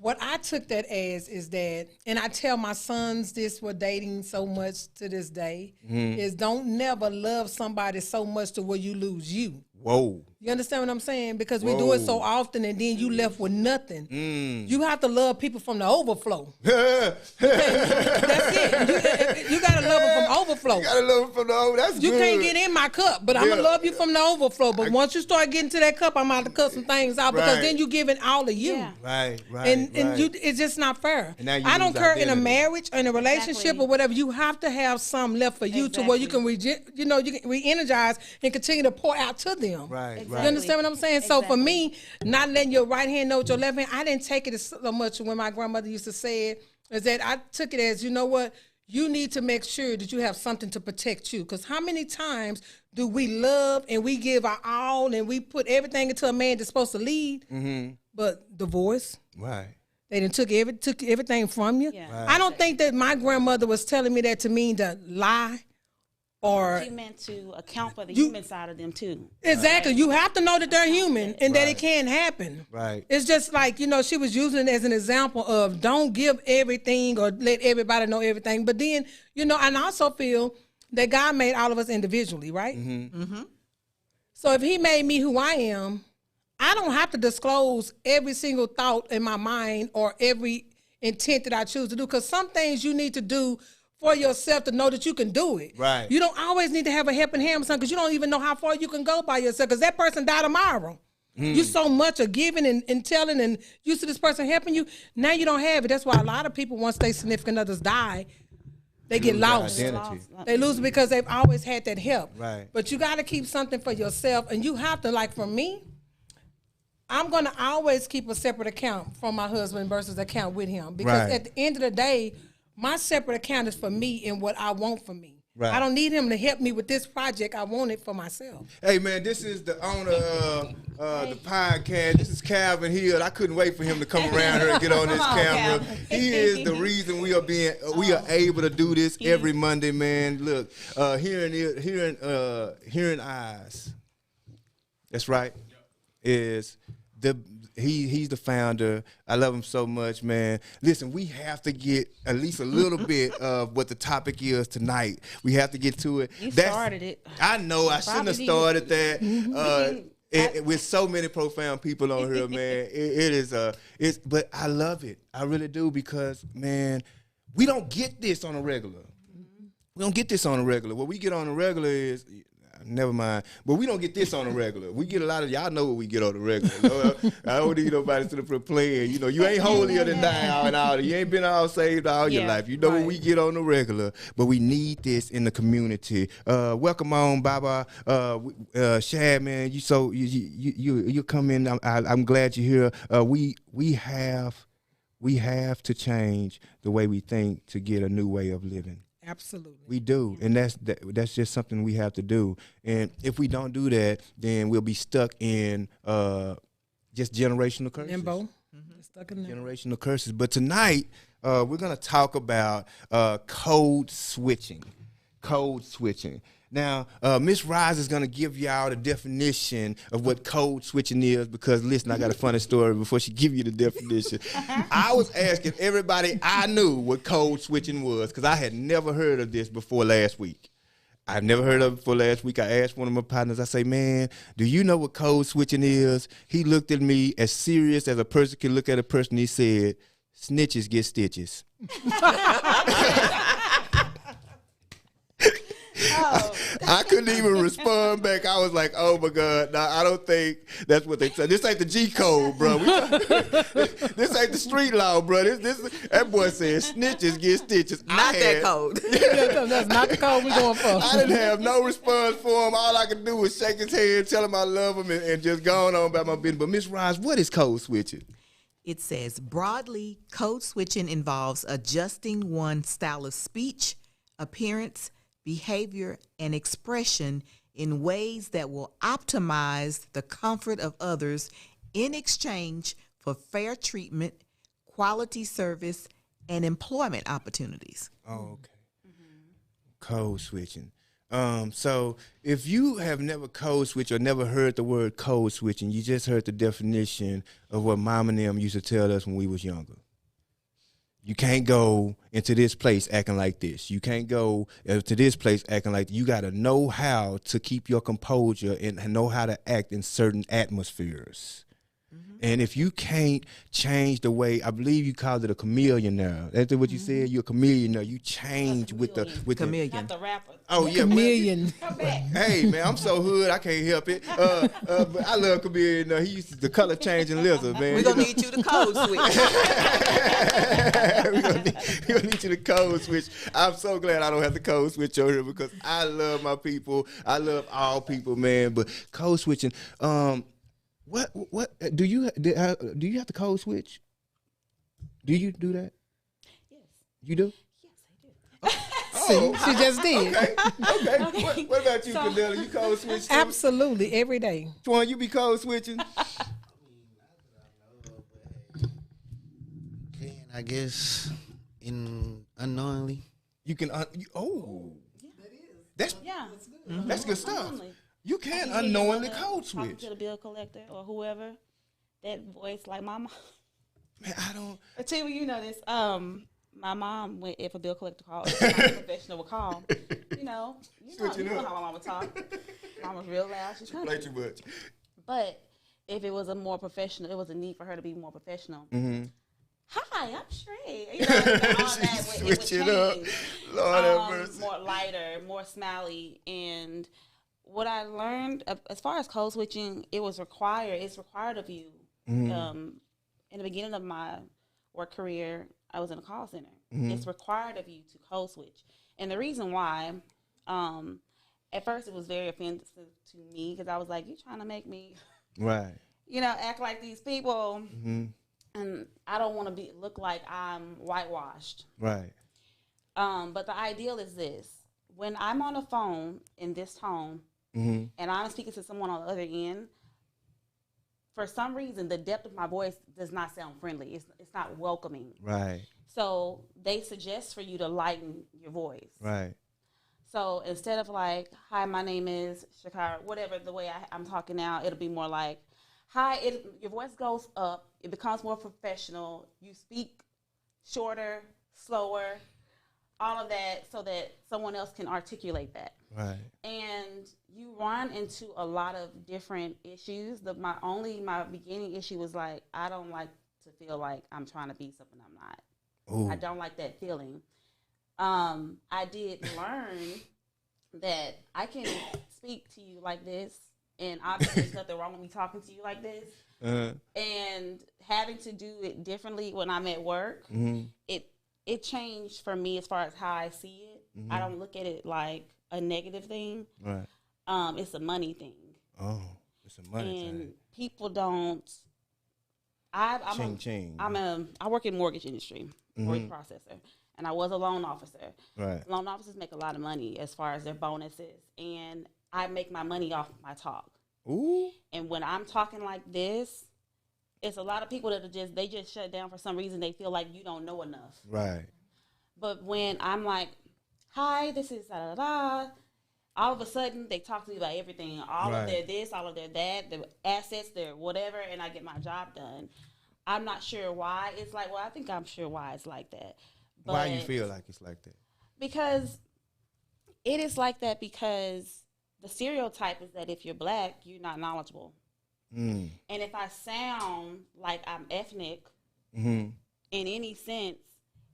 what I took that as is that, and I tell my sons this, we're dating so much to this day, is don't never love somebody so much to where you lose you. Whoa. You understand what I'm saying? Because we do it so often, and then you left with nothing. You have to love people from the overflow. That's it. You gotta love them from overflow. You gotta love it from the over. That's You good. can't get in my cup, but I'm gonna Yeah. love you from the overflow. But once you start getting to that cup, I'm out to cut some things out, because Right. then you giving all of you. Yeah. Right. And it's just not fair. And now you I don't lose care in a identity. marriage or in a relationship Exactly. or whatever. You have to have some left for you to where you can you can re-energize and continue to pour out to them. Right. Exactly. Right. You understand what I'm saying? So for Exactly. me, not letting your right hand know what your left hand, I didn't take it as so much when my grandmother used to say it, is that I took it as, you know what, you need to make sure that you have something to protect you. Because how many times do we love and we give our all and we put everything into a man that's supposed to lead, but divorce? Right. They done took everything from you. Yeah. I don't think that my grandmother was telling me that to mean to lie or She meant to account for the human side of them too. exactly. You have to know that they're human and that it can happen. Right. It's just like, she was using it as an example of don't give everything or let everybody know everything. But then, and I also feel that God made all of us individually, right? So if he made me who I am, I don't have to disclose every single thought in my mind or every intent that I choose to do, because some things you need to do for yourself to know that you can do it. Right. You don't always need to have a helping hand, son, because you don't even know how far you can go by yourself, because that person died tomorrow. You so much of giving and telling and used to this person helping you. Now you don't have it. That's why a lot of people, once their significant others die, they get lose their lost. identity. They lose it because they've always had that help. Right. But you got to keep something for yourself, and you have to, like for me, I'm going to always keep a separate account from my husband versus account with him. Because Right. at the end of the day, my separate account is for me and what I want for me. Right. I don't need him to help me with this project. I want it for myself. Hey, man, this is the owner of the podcast. This is Calvin Hill. I couldn't wait for him to come around here and get on this Come on, camera. Calvin. He is the reason we are able to do this every Monday, man. Look, hearing eyes. That's right. He's the founder. I love him so much, man. Listen, we have to get at least a little bit of what the topic is tonight. We have to get to it. You started it. I know. I shouldn't have Probably started that. With so many profound people on here, man, but I love it. I really do, because, man, we don't get this on a regular. We don't get this on a regular. What we get on a regular is, never mind, but we don't get this on a regular. We get a lot of, y'all know what we get on the regular. I don't need nobody to the playing. You ain't holier than thou and all that. You ain't been all saved all your life. You know what we get on the regular, but we need this in the community. Welcome on, Baba. Shad, man, you come in. I'm glad you're here. We have to change the way we think to get a new way of living. Absolutely. We do, and that's just something we have to do. And if we don't do that, then we'll be stuck in just generational curses. Limbo. Stuck in limbo. Generational curses. But tonight, we're going to talk about code switching. Code switching. Now, Miss Rise is going to give y'all the definition of what code switching is, because, listen, I got a funny story before she give you the definition. I was asking everybody I knew what code switching was, because I had never heard of this before last week. I've never heard of it before last week. I asked one of my partners, I say, man, do you know what code switching is? He looked at me as serious as a person can look at a person. He said, snitches get stitches. I couldn't even respond back. I was like, oh my God, no, I don't think that's what they said. This ain't the G code, bro. This ain't the street law, bro. That boy said snitches get stitches. Not that code. That's not the code we're going for. I didn't have no response for him. All I could do was shake his hand, tell him I love him, and just go on about my business. But Miss Rice, what is code switching? It says, broadly, code switching involves adjusting one's style of speech, appearance, behavior, and expression in ways that will optimize the comfort of others in exchange for fair treatment, quality service, and employment opportunities. Oh, okay. Code switching. So if you have never code switched or never heard the word code switching, you just heard the definition of what mom and them used to tell us when we was younger. You can't go into this place acting like this. You can't go to this place acting like that. You got to know how to keep your composure and know how to act in certain atmospheres. And if you can't change the way, I believe you called it a chameleon now. That's what you said. You're a chameleon now. You change with the Chameleon. Not the rapper. Oh yeah, Chameleon. Hey man, I'm so hood I can't help it. But I love chameleon. He used the color changing lizard, man. We're going to need you to code switch. We're gonna need you to code switch. I'm so glad I don't have to code switch over here, because I love my people. I love all people, man. But code switching, what do you have to code switch? Do you do that? Yes. You do? Yes, I do. See, she just did. Okay. What about you, Canela? You code switch too? Absolutely, every day. Twan, you be code switching? Can I guess unknowingly? You can. That's Yeah. that's good stuff. Unknowingly. You can You hear your unknowingly mother code talking switch. to the bill collector or whoever. That voice, like my mom. Man, I don't. Until you know this, my mom, if a bill collector called, if a professional would call, you know Switch it how up. my mama talk. Mama's real loud. She's Play country. too much. But if it was a more professional, it was a need for her to be more professional. Mm-hmm. Hi, I'm Shrey. You know, all that would, Switch it up. change. Lord have mercy. More lighter, more smiley. And what I learned, as far as code switching, it's required of you. Mm-hmm. In the beginning of my work career, I was in a call center. Mm-hmm. It's required of you to code switch. And the reason why, at first it was very offensive to me because I was like, you trying to make me, Right. act like these people. Mm-hmm. And I don't want to look like I'm whitewashed. Right. But the ideal is this. When I'm on the phone in this tone Mm-hmm. and I'm speaking to someone on the other end, for some reason, the depth of my voice does not sound friendly. It's not welcoming. Right. So they suggest for you to lighten your voice. Right. So instead of like, hi, my name is Shakira, whatever the way I'm talking now, it'll be more like, hi, your voice goes up. It becomes more professional. You speak shorter, slower, all of that so that someone else can articulate that. Right. And you run into a lot of different issues. My beginning issue was like, I don't like to feel like I'm trying to be something I'm not. Ooh. I don't like that feeling. I did learn that I can speak to you like this, and obviously there's nothing wrong with me talking to you like this. Uh-huh. And having to do it differently when I'm at work, Mm-hmm. it changed for me as far as how I see it. Mm-hmm. I don't look at it like a negative thing. Right. It's a money thing. Oh, it's a money And thing. people don't. Ching. I work in mortgage industry, mortgage processor, and I was a loan officer. Right. Loan officers make a lot of money as far as their bonuses, and I make my money off my talk. Ooh. And when I'm talking like this, it's a lot of people that are just shut down for some reason. They feel like you don't know enough. Right. But when I'm like, hi, this is da da da, all of a sudden they talk to me about everything, all of their this, all of their that, their assets, their whatever, and I get my job done. I'm not sure why it's like. Well, I think I'm sure why it's like that. But Why you feel like it's like that? because it is like that because the stereotype is that if you're black, you're not knowledgeable. Mm. And if I sound like I'm ethnic Mm-hmm. in any sense,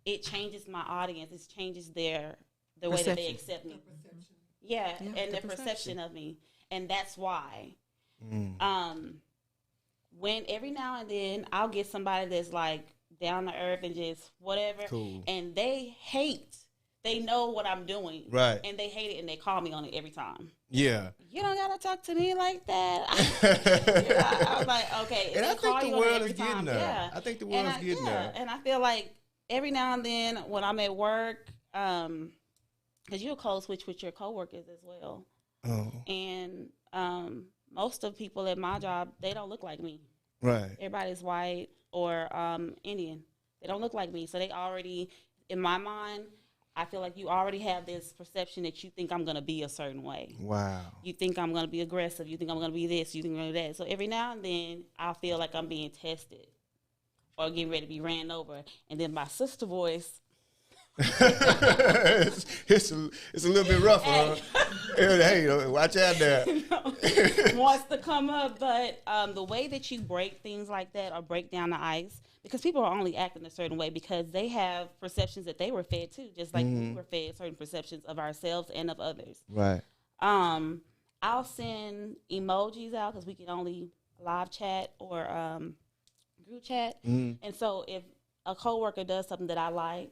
it changes my audience. It changes the way that they Perception. accept me. Yeah, and the their perception of me. And that's why. Mm. When every now and then I'll get somebody that's like down to earth and just whatever. Cool. And they know what I'm doing. Right. And they hate it and they call me on it every time. Yeah. You don't gotta talk to me like that. I was like, okay. And they I think call the you on it world every is getting time. there. Yeah. I think the And world's getting there. And I feel like every now and then when I'm at work, because you'll code switch with your coworkers as well. Oh. And most of people at my job, they don't look like me. Right. Everybody's white or Indian. They don't look like me. So they already, in my mind, I feel like you already have this perception that you think I'm going to be a certain way. Wow. You think I'm going to be aggressive. You think I'm going to be this. You think I'm going to be that. So every now and then, I'll feel like I'm being tested or getting ready to be ran over. And then my sister voice, it's a little bit rougher. Huh? Hey, watch out there. wants to come up. But the way that you break things like that or break down the ice, because people are only acting a certain way because they have perceptions that they were fed too, just like we were fed certain perceptions of ourselves and of others. Right. I'll send emojis out because we can only live chat or group chat. And so if a coworker does something that I like,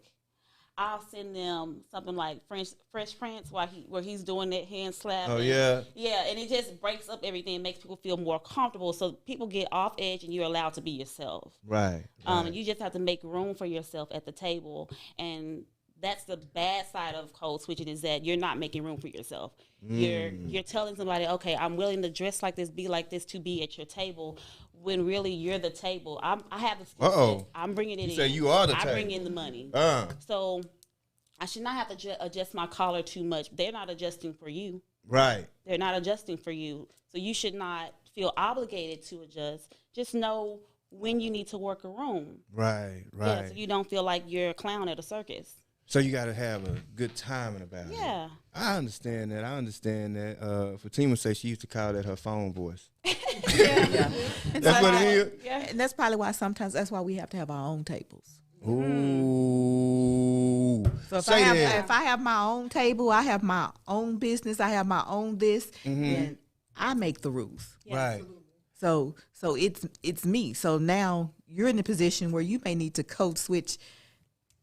I'll send them something like Fresh Prince where he's doing that hand slap. Oh, yeah. Yeah, and it just breaks up everything and makes people feel more comfortable. So people get off edge and you're allowed to be yourself. Right. And you just have to make room for yourself at the table. And that's the bad side of code switching, is that you're not making room for yourself. You're telling somebody, okay, I'm willing to dress like this, be like this, to be at your table, when really you're the table. I have the skill set. I'm bringing it in. Say you are the I table. bring in the money. So I should not have to adjust my collar too much. They're not adjusting for you. Right. They're not adjusting for you. So you should not feel obligated to adjust. Just know when you need to work a room. Right. Yeah, so you don't feel like you're a clown at a circus. So you got to have a good timing about it. Yeah. I understand that. Fatima says she used to call that her phone voice. Yeah. That's what it is? Yeah. And that's probably why sometimes that's why we have to have our own tables. Ooh. So if I have my own table, I have my own business, I have my own this, then I make the rules. Yeah. Right. So it's me. So now you're in a position where you may need to code switch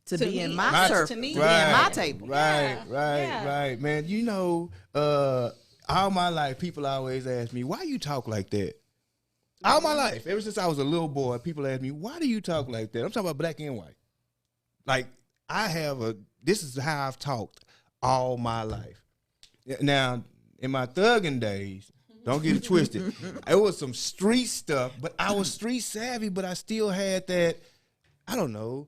to be me. in my circle, to be in my table. Right. Man, you know, all my life, people always ask me, why you talk like that? All my life, ever since I was a little boy, people ask me, why do you talk like that? I'm talking about black and white. Like, this is how I've talked all my life. Now, in my thugging days, don't get it twisted, it was some street stuff, but I was street savvy, but I still had that, I don't know,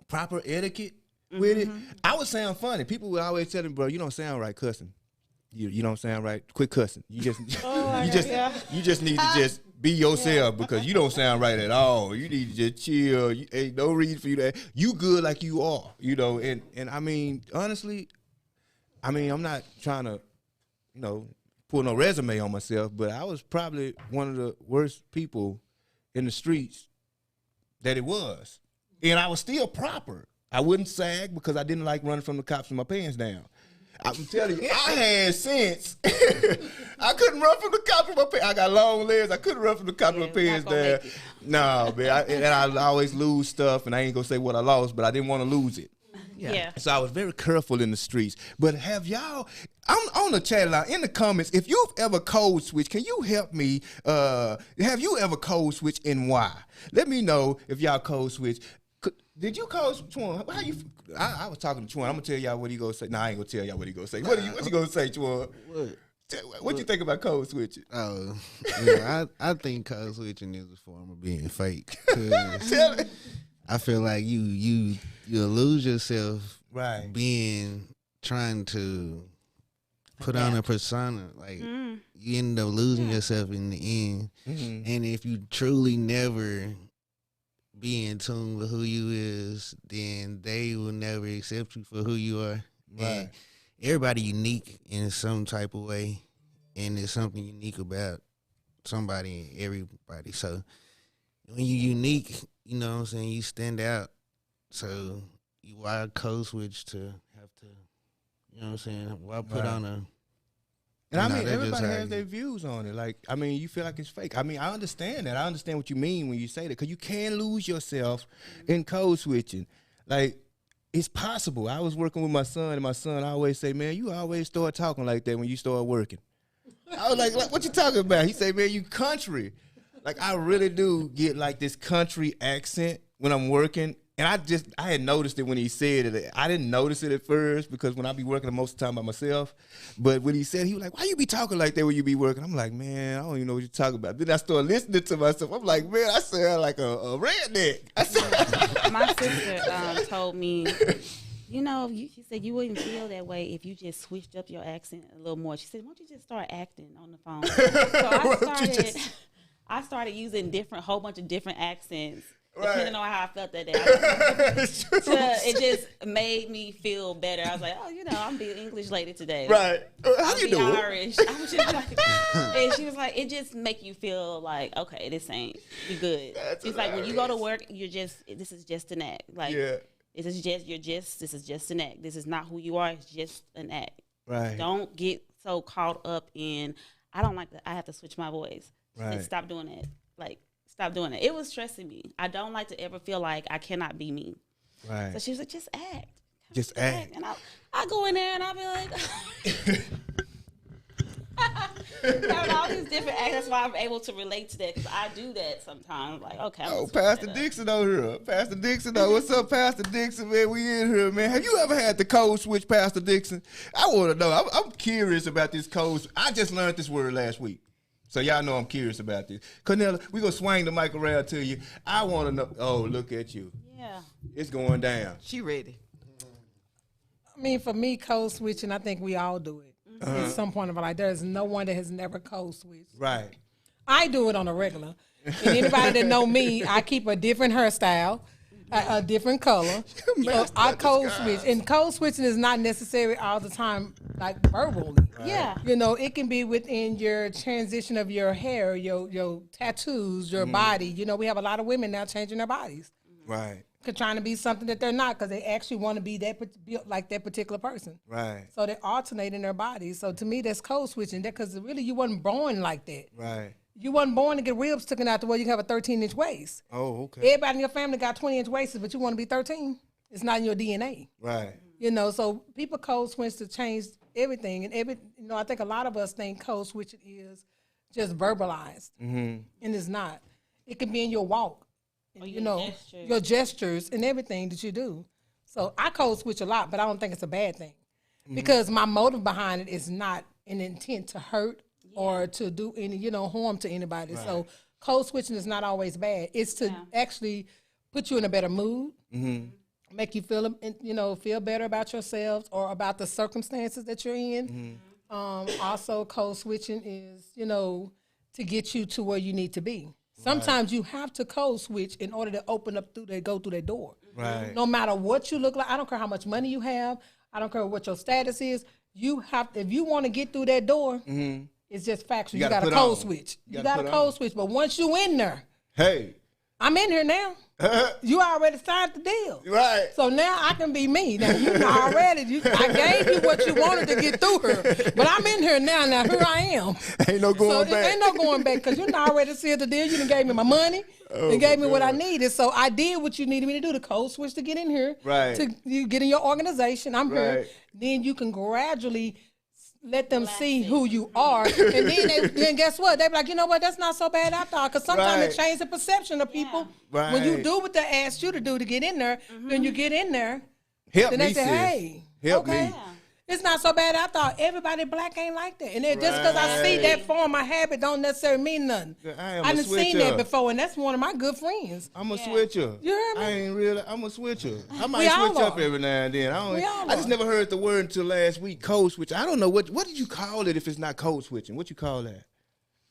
proper etiquette with it. I would sound funny. People would always tell me, bro, you don't sound right cussing. You don't sound right. Quit cussing. You just you just need to just be yourself because you don't sound right at all. You need to just chill. Ain't no reason for you to. You good like you are, you know. And I mean, honestly, I'm not trying to, pull no resume on myself, but I was probably one of the worst people in the streets that it was, and I was still proper. I wouldn't sag because I didn't like running from the cops with my pants down. I'm telling you, I had sense. I couldn't run from the cops with my pants. I got long legs. I couldn't run from the cops with my pants down. No, man. And I always lose stuff, and I ain't gonna say what I lost, but I didn't want to lose it. Yeah. So I was very careful in the streets. But have y'all, I'm on the chat line, in the comments, if you've ever code switched, can you help me? Have you ever code switched and why? Let me know if y'all code switch. Did you code Twan? How you? I was talking to Twan. I'm gonna tell y'all what he gonna say. Nah, I ain't gonna tell y'all what he gonna say. What you gonna say, Twan? What you think about code switching? Oh, yeah, I think code switching is a form of being fake. 'Cause I feel like you'll lose yourself trying to put on a persona. Like you end up losing yourself in the end. And if you truly never be in tune with who you is, then they will never accept you for who you are. Right. And everybody unique in some type of way, and there's something unique about somebody and everybody. So when you're unique, you know what I'm saying, you stand out. So why code switch to have to, you know what I'm saying, why put on a... And I mean, everybody has their views on it. Like, I mean, you feel like it's fake. I mean, I understand that. I understand what you mean when you say that, because you can lose yourself in code switching. Like, it's possible. I was working with my son, and my son always say, man, you always start talking like that when you start working. I was like, what you talking about? He say, man, you country. Like, I really do get like this country accent when I'm working. And I had noticed it when he said it. I didn't notice it at first because when I be working most of the time by myself. But when he said, he was like, why you be talking like that when you be working? I'm like, man, I don't even know what you're talking about. Then I started listening to myself. I'm like, man, I sound like a redneck. My sister told me, she said you wouldn't feel that way if you just switched up your accent a little more. She said, why don't you just start acting on the phone? So I started using whole bunch of different accents. Depending on how I felt that day. It just made me feel better. I was like, I'm being English lady today. Right. How you doing? Irish. I was just like, and she was like, it just make you feel like, okay, this ain't you good. It's like when you go to work, this is just an act. Like, this is just an act. This is not who you are. It's just an act. Right. Don't get so caught up in, I don't like that. I have to switch my voice. Right. Stop doing that. Like, stop doing it. It was stressing me. I don't like to ever feel like I cannot be me. Right. So she was like, just act. Just act. And I go in there and I'll be like, Having all these different acts. That's why I'm able to relate to that because I do that sometimes. Like, okay. I'm Oh, gonna switch Pastor that up. Dixon over here. Pastor Dixon, what's up, Pastor Dixon, man? We in here, man. Have you ever had the code switch, Pastor Dixon? I want to know. I'm curious about this code. I just learned this word last week. So y'all know I'm curious about this. Cornelia, we going to swing the mic around to you. I want to know. Oh, look at you. Yeah. It's going down. She ready. I mean, for me, code switching, I think we all do it at some point of our life. There's no one that has never code switched. Right. I do it on a regular. And anybody that know me, I keep a different hairstyle, a different color. So I code switch. And code switching is not necessary all the time, like verbally. Yeah. You know, it can be within your transition of your hair, your tattoos, your body. You know, we have a lot of women now changing their bodies. Right. Trying to be something that they're not because they actually want to be like that particular person. Right. So they alternate in their bodies. So to me, that's code switching. That because really you wasn't born like that. Right. You wasn't born to get ribs taken out the way you have a 13-inch waist. Oh, okay. Everybody in your family got 20-inch waists, but you want to be 13. It's not in your DNA. Right. You know, so people code switch to change everything, and I think a lot of us think code switching is just verbalized, and it's not. It can be in your walk. Or You know, your gestures and everything that you do. So I code switch a lot, but I don't think it's a bad thing because my motive behind it is not an intent to hurt or to do any, harm to anybody. Right. So code switching is not always bad. It's to actually put you in a better mood, make you feel better about yourselves or about the circumstances that you're in. Also, code switching is, to get you to where you need to be. Sometimes you have to code switch in order to go through that door. Right. No matter what you look like, I don't care how much money you have, I don't care what your status is. If you want to get through that door, it's just factual. You got to code switch. You got to code switch. But once you in there, hey, I'm in here now. You already signed the deal. Right. So now I can be me. Now I gave you what you wanted to get through her. But I'm in here now. Now here I am. Ain't no going back. Ain't no going back because you already sealed the deal. You done gave me my money. And gave me what I needed. So I did what you needed me to do, the code switch to get in here. Right. To you get in your organization. I'm here. Then you can gradually let them see who you are. And then guess what? They be like, you know what? That's not so bad after all. Because sometimes it changes the perception of people. Right. When you do what they asked you to do to get in there, then you get in there. Help then me, they say, sis. hey. Help okay. me. It's not so bad after all. Everybody black ain't like that. And just because I see that form of habit don't necessarily mean nothing. I done seen that before, and that's one of my good friends. I'm a switcher. You heard me? I ain't really. I'm a switcher. I might switch up every now and then. I just never heard the word until last week. Code switch. I don't know what did you call it if it's not code switching. What you call that?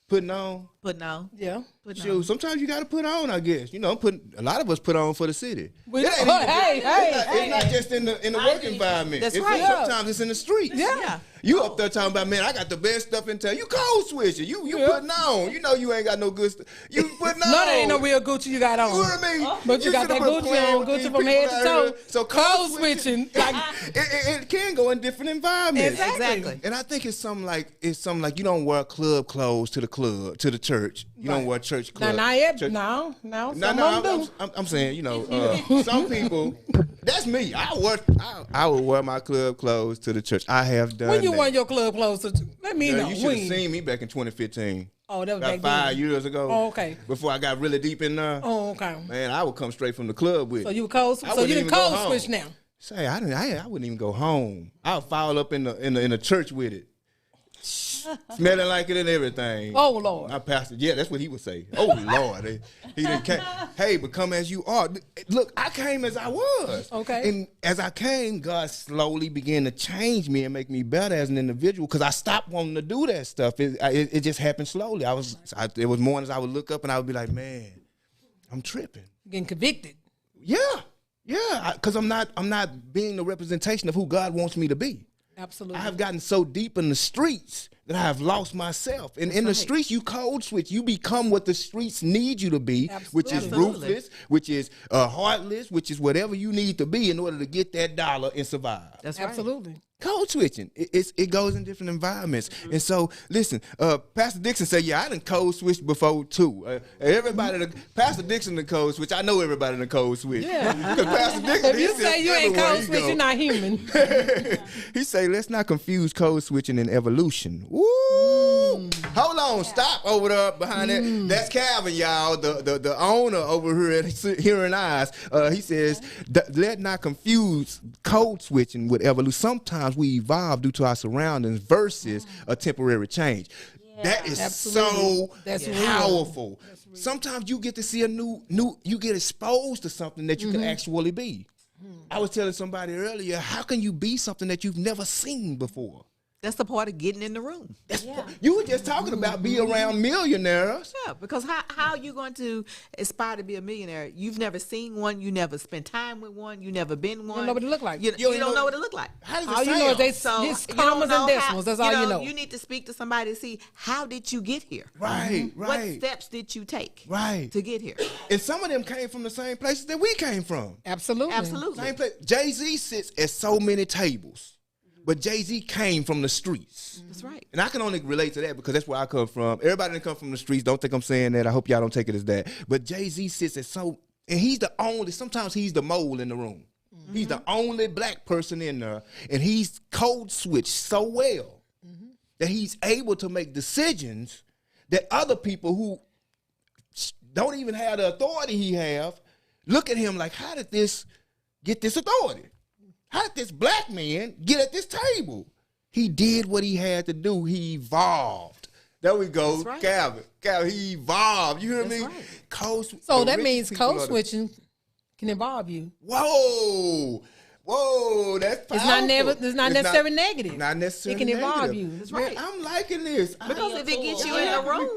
Putting on. Putting on. Yeah. Shoot, sometimes you got to put on. I guess a lot of us put on for the city. It's not just in the work environment. That's right. Sometimes it's in the streets. Yeah. You up there talking about, man, I got the best stuff in town. You code switching. You putting on. You know you ain't got no good stuff. You putting on. No, there ain't no real Gucci you got on. You know what I mean? But you got that Gucci on, Gucci from head to toe. So code switching. Like, it can go in different environments. Exactly. And I think it's something like you don't wear club clothes to the church. You don't wear church clothes. No. I'm saying, some people. That's me. I would wear my club clothes to the church. I have done. When you wear your club clothes, let me know. You should have seen me back in 2015. Oh, that was about 5 years ago. Oh, okay. Before I got really deep in there. Oh, okay. Man, I would come straight from the club with. So you code. So you didn't code switch now. Say I wouldn't even go home. I'll foul up in the church with it. Smelling like it and everything. Oh, Lord. My pastor, that's what he would say. Oh, Lord. He didn't care. Hey, but come as you are. Look, I came as I was. Okay. And as I came, God slowly began to change me and make me better as an individual because I stopped wanting to do that stuff. It just happened slowly. There was mornings I would look up and I would be like, man, I'm tripping. Getting convicted. Yeah. Because I'm not being the representation of who God wants me to be. Absolutely. I have gotten so deep in the streets that I have lost myself. And in the streets, you code switch. You become what the streets need you to be, which is ruthless, which is heartless, which is whatever you need to be in order to get that dollar and survive. That's right. Absolutely. Code switching. It goes in different environments. And so, listen, Pastor Dixon said, I done code switched before too. Pastor Dixon done code switch. I know everybody done code switch. Yeah. Because Pastor Dixon, if you say you ain't code switch, you're not human. He say, let's not confuse code switching and evolution. Woo! on, stop over there behind that. That's Calvin, y'all, the owner over here at Hearing Eyes. He says, let not confuse code switching with evolution. Sometimes we evolve due to our surroundings versus a temporary change. That is so powerful. Sometimes you get to see you get exposed to something that you can actually be. I was telling somebody earlier, how can you be something that you've never seen before? That's the part of getting in the room. You were just talking about being around millionaires. Yeah, because how are you going to aspire to be a millionaire? You've never seen one. You never spent time with one. You never been one. You don't know what it look like. You don't know what it look like. How does it All you sound? know is it's you commas don't know and decimals. That's all you know. You need to speak to somebody to see, how did you get here? Right. What steps did you take to get here? And some of them came from the same places that we came from. Absolutely. Same place. Jay-Z sits at so many tables, but Jay-Z came from the streets. That's right. And I can only relate to that because that's where I come from. Everybody that come from the streets, don't think I'm saying that. I hope y'all don't take it as that. But Jay-Z sits at and he's the only, sometimes he's the mole in the room. He's the only black person in there, and he's code switched so well that he's able to make decisions that other people who don't even have the authority he have look at him like, how did this get this authority? How did this black man get at this table? He did what he had to do. He evolved. There we go. That's right. Calvin, he evolved. You hear me? Right. So that means code switching can involve you. Whoa, that's powerful. It's not necessarily negative. Not necessarily It can negative. involve you. That's right. Man, I'm liking this. Because if it gets you in the room,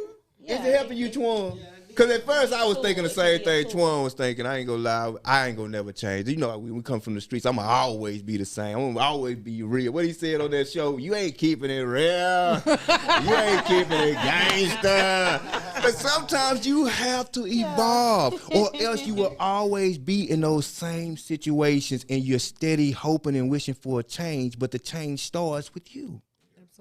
Is it helping you, Twan? Because at first I was thinking the same thing Twan was thinking. I ain't gonna lie. I ain't gonna never change. You know, we come from the streets. I'm gonna always be the same. I'm gonna always be real. What he said on that show, you ain't keeping it real. You ain't keeping it gangster. But sometimes you have to evolve, or else you will always be in those same situations, and you're steady hoping and wishing for a change, but the change starts with you.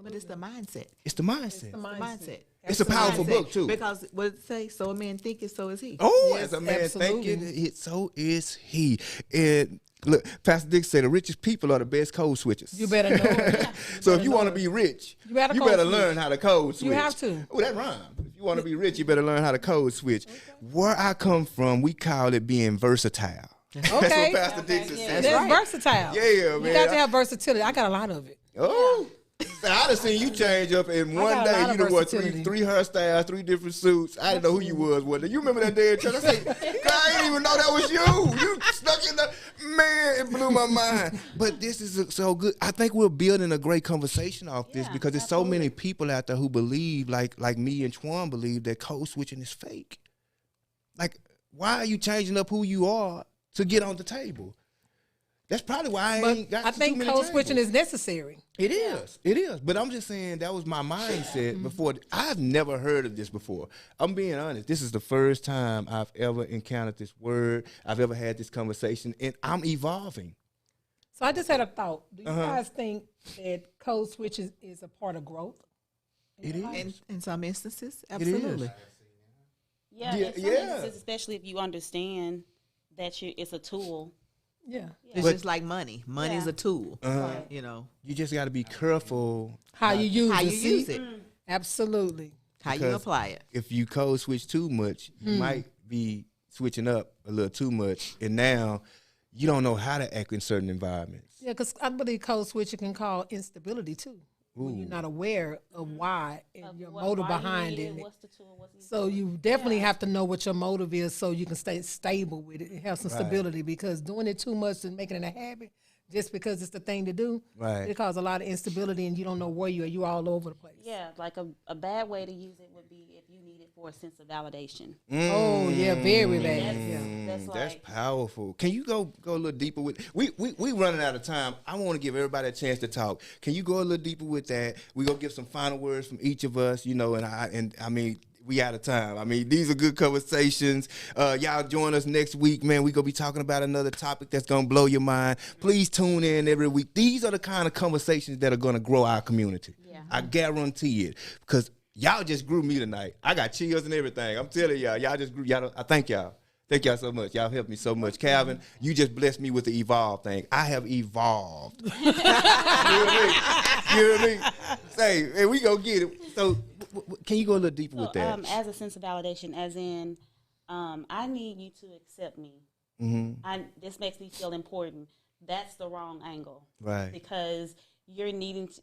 but it's the mindset. It's the mindset. The mindset. It's a powerful book too. Because what it say? So a man thinketh, so is he. Oh, Yes, as a man absolutely. thinking, so is he. And look, Pastor Dick said the richest people are the best code switchers. You better know it. So if you want to be rich, You better you code better switch. learn how to code switch. You have to. Oh, that rhymes. If you want to be rich, you better learn how to code switch. Where I come from, we call it being versatile. That's what Okay. Pastor Dixon said. That's versatile. Yeah, You man. got to have versatility. I got a lot of it. Oh. I done seen you change up in one got a day. lot You of done wore versatility. three hairstyles, 3 different suits. I didn't know who you was one day. You remember that day in church? I said, God, I didn't even know that was you. You stuck in the, man, it blew my mind. But this is so good. I think we're building a great conversation off this because there's so many people out there who believe, like me and Twan believe, that code switching is fake. Like, why are you changing up who you are to get on the table? That's probably why I ain't got I think too many code switching tables. is necessary. It is. But I'm just saying that was my mindset before. I've never heard of this before. I'm being honest. This is the first time I've ever encountered this word. I've ever had this conversation, and I'm evolving. So I just had a thought. Do you guys think that code switching is a part of growth? It is. In some instances, It is. absolutely. Yeah, Yeah, in some yeah. instances, especially if you understand that it's a tool. Yeah. It's just like money. Money is Yeah. a tool. Uh-huh. You know, You just got to be careful How you use how it. you see? use it, Absolutely. how you Because- apply it. if you code switch too much, you might be switching up a little too much, and now you don't know how to act in certain environments. Yeah, because I believe code switching can cause instability too. When you're not aware of why and your motive behind it. What's the tool? What's the So you definitely have to know what your motive is so you can stay stable with it and have some stability, because doing it too much and making it a habit just because it's the thing to do, Right. it causes a lot of instability and you don't know where you are. You're all over the place. Yeah, like a bad way to use it would be if you need it for a sense of validation. Oh, yeah, very bad. Yeah. That's That's like powerful. Can you go a little deeper with? We running out of time. I want to give everybody a chance to talk. Can you go a little deeper with that? We gonna give some final words from each of us, you know. And I mean, we out of time. I mean, these are good conversations. Y'all join us next week, man. We gonna be talking about another topic that's gonna blow your mind. Please tune in every week. These are the kind of conversations that are gonna grow our community. Yeah. I guarantee it, because y'all just grew me tonight. I got chills and everything. I'm telling y'all just grew. I thank y'all. Thank y'all so much. Y'all helped me so much. Calvin, you just blessed me with the evolve thing. I have evolved. You hear me? Say, and we go get it. So Can you go a little deeper So, with that? as a sense of validation, as in, I need you to accept me. This makes me feel important. That's the wrong angle, Right. Because you're needing to.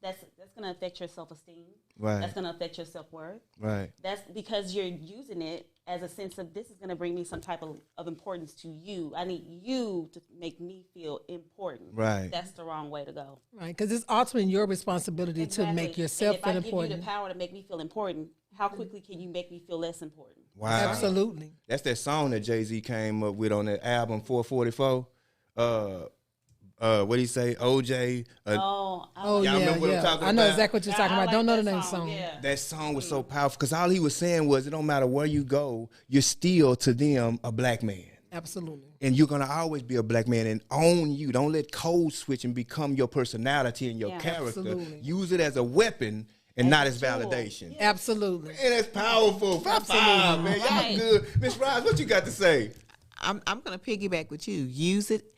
That's going to affect your self-esteem. Right. That's going to affect your self-worth. Right. That's because you're using it as a sense of, this is going to bring me some type of importance to you. I need you to make me feel important. Right. That's the wrong way to go. Right, because it's ultimately your responsibility to make yourself and feel if I give you important. the power to make me feel important, how quickly can you make me feel less important? Wow. Absolutely. That's that song that Jay-Z came up with on that album 444. What do you say? OJ. Oh, Y'all yeah, remember what I'm yeah. talking I know about? exactly what you're talking about. I Don't know like the that name of the song. Yeah. That song was so powerful because all he was saying was it don't matter where you go, you're still to them a black man. Absolutely. And you're going to always be a black man and own you. Don't let code switch and become your personality and your Yeah. character. Absolutely. Use it as a weapon and not a as tool. validation. Absolutely. Man, that's powerful. Five, man. Y'all Right. good. Miss Rice, what you got to say? I'm gonna piggyback with you. Use it.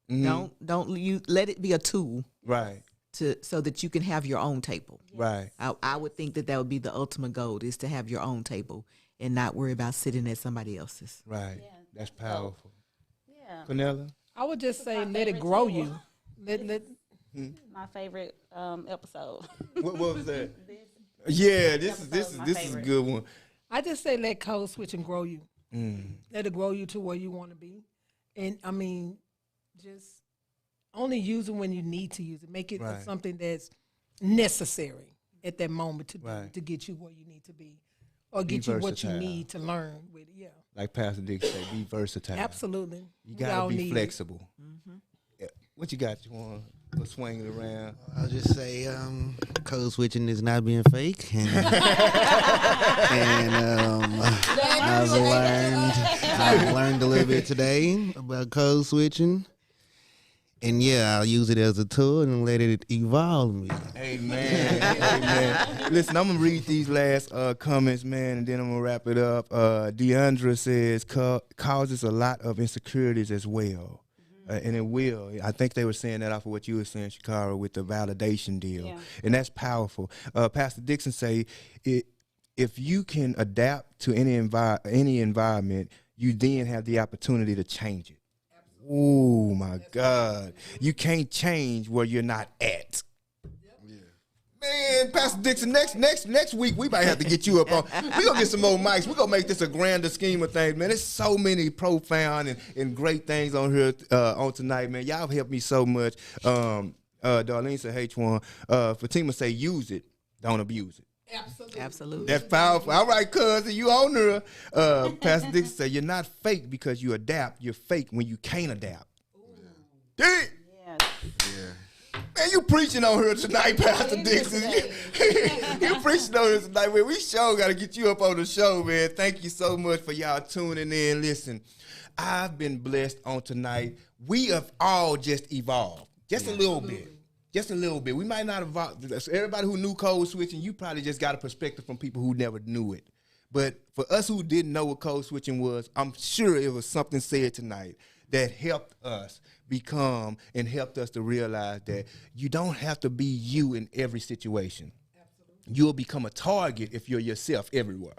Mm-hmm. Don't you let it be a tool Right, so that you can have your own table. right. I would think that would be the ultimate goal, is to have your own table and not worry about sitting at somebody else's. Right. Yeah, That's powerful. Yeah. Cornelia? I would just say my let it favorite grow tool. you. Let My favorite episode. What was that? Yeah, this episode is is my this is a favorite. good one. I just say let code switch and grow you. Mm. Let it grow you to where you want to be. And I mean, just only use it when you need to use it. Make it Right. something that's necessary at that moment to do, Right. to get you where you need to be, or Be get you what you versatile. need to learn with it. Yeah, Like Pastor Dick said, be versatile. absolutely. You We all gotta be need it. flexible. Yeah. What you got? You want to swing it around? I'll just say code switching is not being fake. And, I've learned a little bit today about code switching. And yeah, I'll use it as a tool and let it evolve me. Amen. Amen. Listen, I'm going to read these last comments, man, and then I'm going to wrap it up. Deandra says, causes a lot of insecurities as well. And it will. I think they were saying that off of what you were saying, Shakara, with the validation deal. Yeah. And that's powerful. Pastor Dixon say, if you can adapt to any environment, you then have the opportunity to change it. Oh, my God. You can't change where you're not at. Man, Pastor Dixon, next week we might have to get you up on. We're going to get some more mics. We're going to make this a grander scheme of things, man. There's so many profound and great things on here on tonight, man. Y'all have helped me so much. Darlene said H1. Fatima say use it, don't abuse it. Absolutely. That's powerful. All right, cousin, you on there. Pastor Dixon say you're not fake because you adapt. You're fake when you can't adapt. Damn. Yeah. Man, you preaching on her tonight, Pastor Dixon. You preaching on her tonight, man. We sure got to get you up on the show, man. Thank you so much for y'all tuning in. Listen, I've been blessed on tonight. We have all just evolved. Just a little bit. Just a little bit. We might not evolve. Everybody who knew code switching, you probably just got a perspective from people who never knew it. But for us who didn't know what code switching was, I'm sure it was something said tonight that helped us become and helped us to realize that you don't have to be you in every situation. Absolutely. You'll become a target if you're yourself everywhere.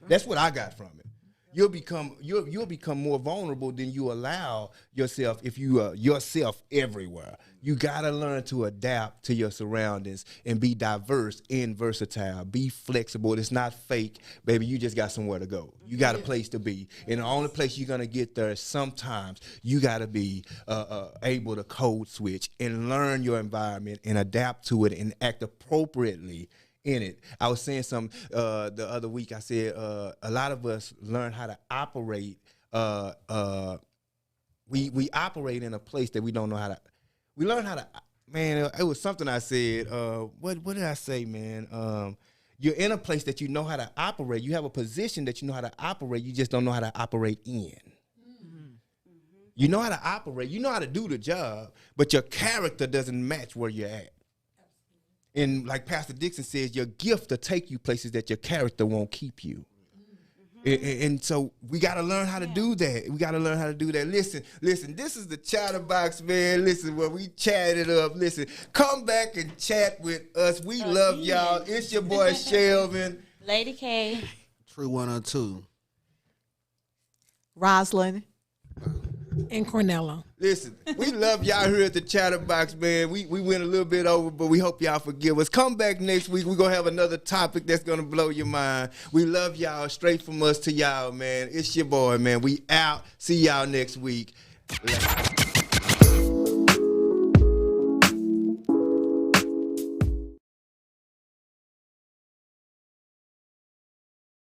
That's what I got from it. You'll become more vulnerable than you allow yourself if you are yourself everywhere. You gotta learn to adapt to your surroundings and be diverse and versatile. Be flexible. It's not fake, baby. You just got somewhere to go. You got a place to be, and the only place you're gonna get there is sometimes you gotta be able to code switch and learn your environment and adapt to it and act appropriately in it. I was saying something the other week. I said a lot of us learn how to operate. We operate in a place that we don't know how to. We learn how to. Man, it was something I said. What did I say, man? You're in a place that you know how to operate. You have a position that you know how to operate. You just don't know how to operate in. You know how to operate. You know how to do the job, but your character doesn't match where you're at. And like Pastor Dixon says, your gift will take you places that your character won't keep you. And so we got to learn how to do that. We got to learn how to do that. Listen, this is the Chatterbox, man. Listen, where we chat it up. Listen, come back and chat with us. We love y'all. It's your boy, Shelvin. Lady K. True 102. Roslyn. And Cornello. Listen, we love y'all here at the Chatterbox, man. We went a little bit over, but we hope y'all forgive us. Come back next week. We're going to have another topic that's going to blow your mind. We love y'all. Straight from us to y'all, man. It's your boy, man. We out. See y'all next week. Later.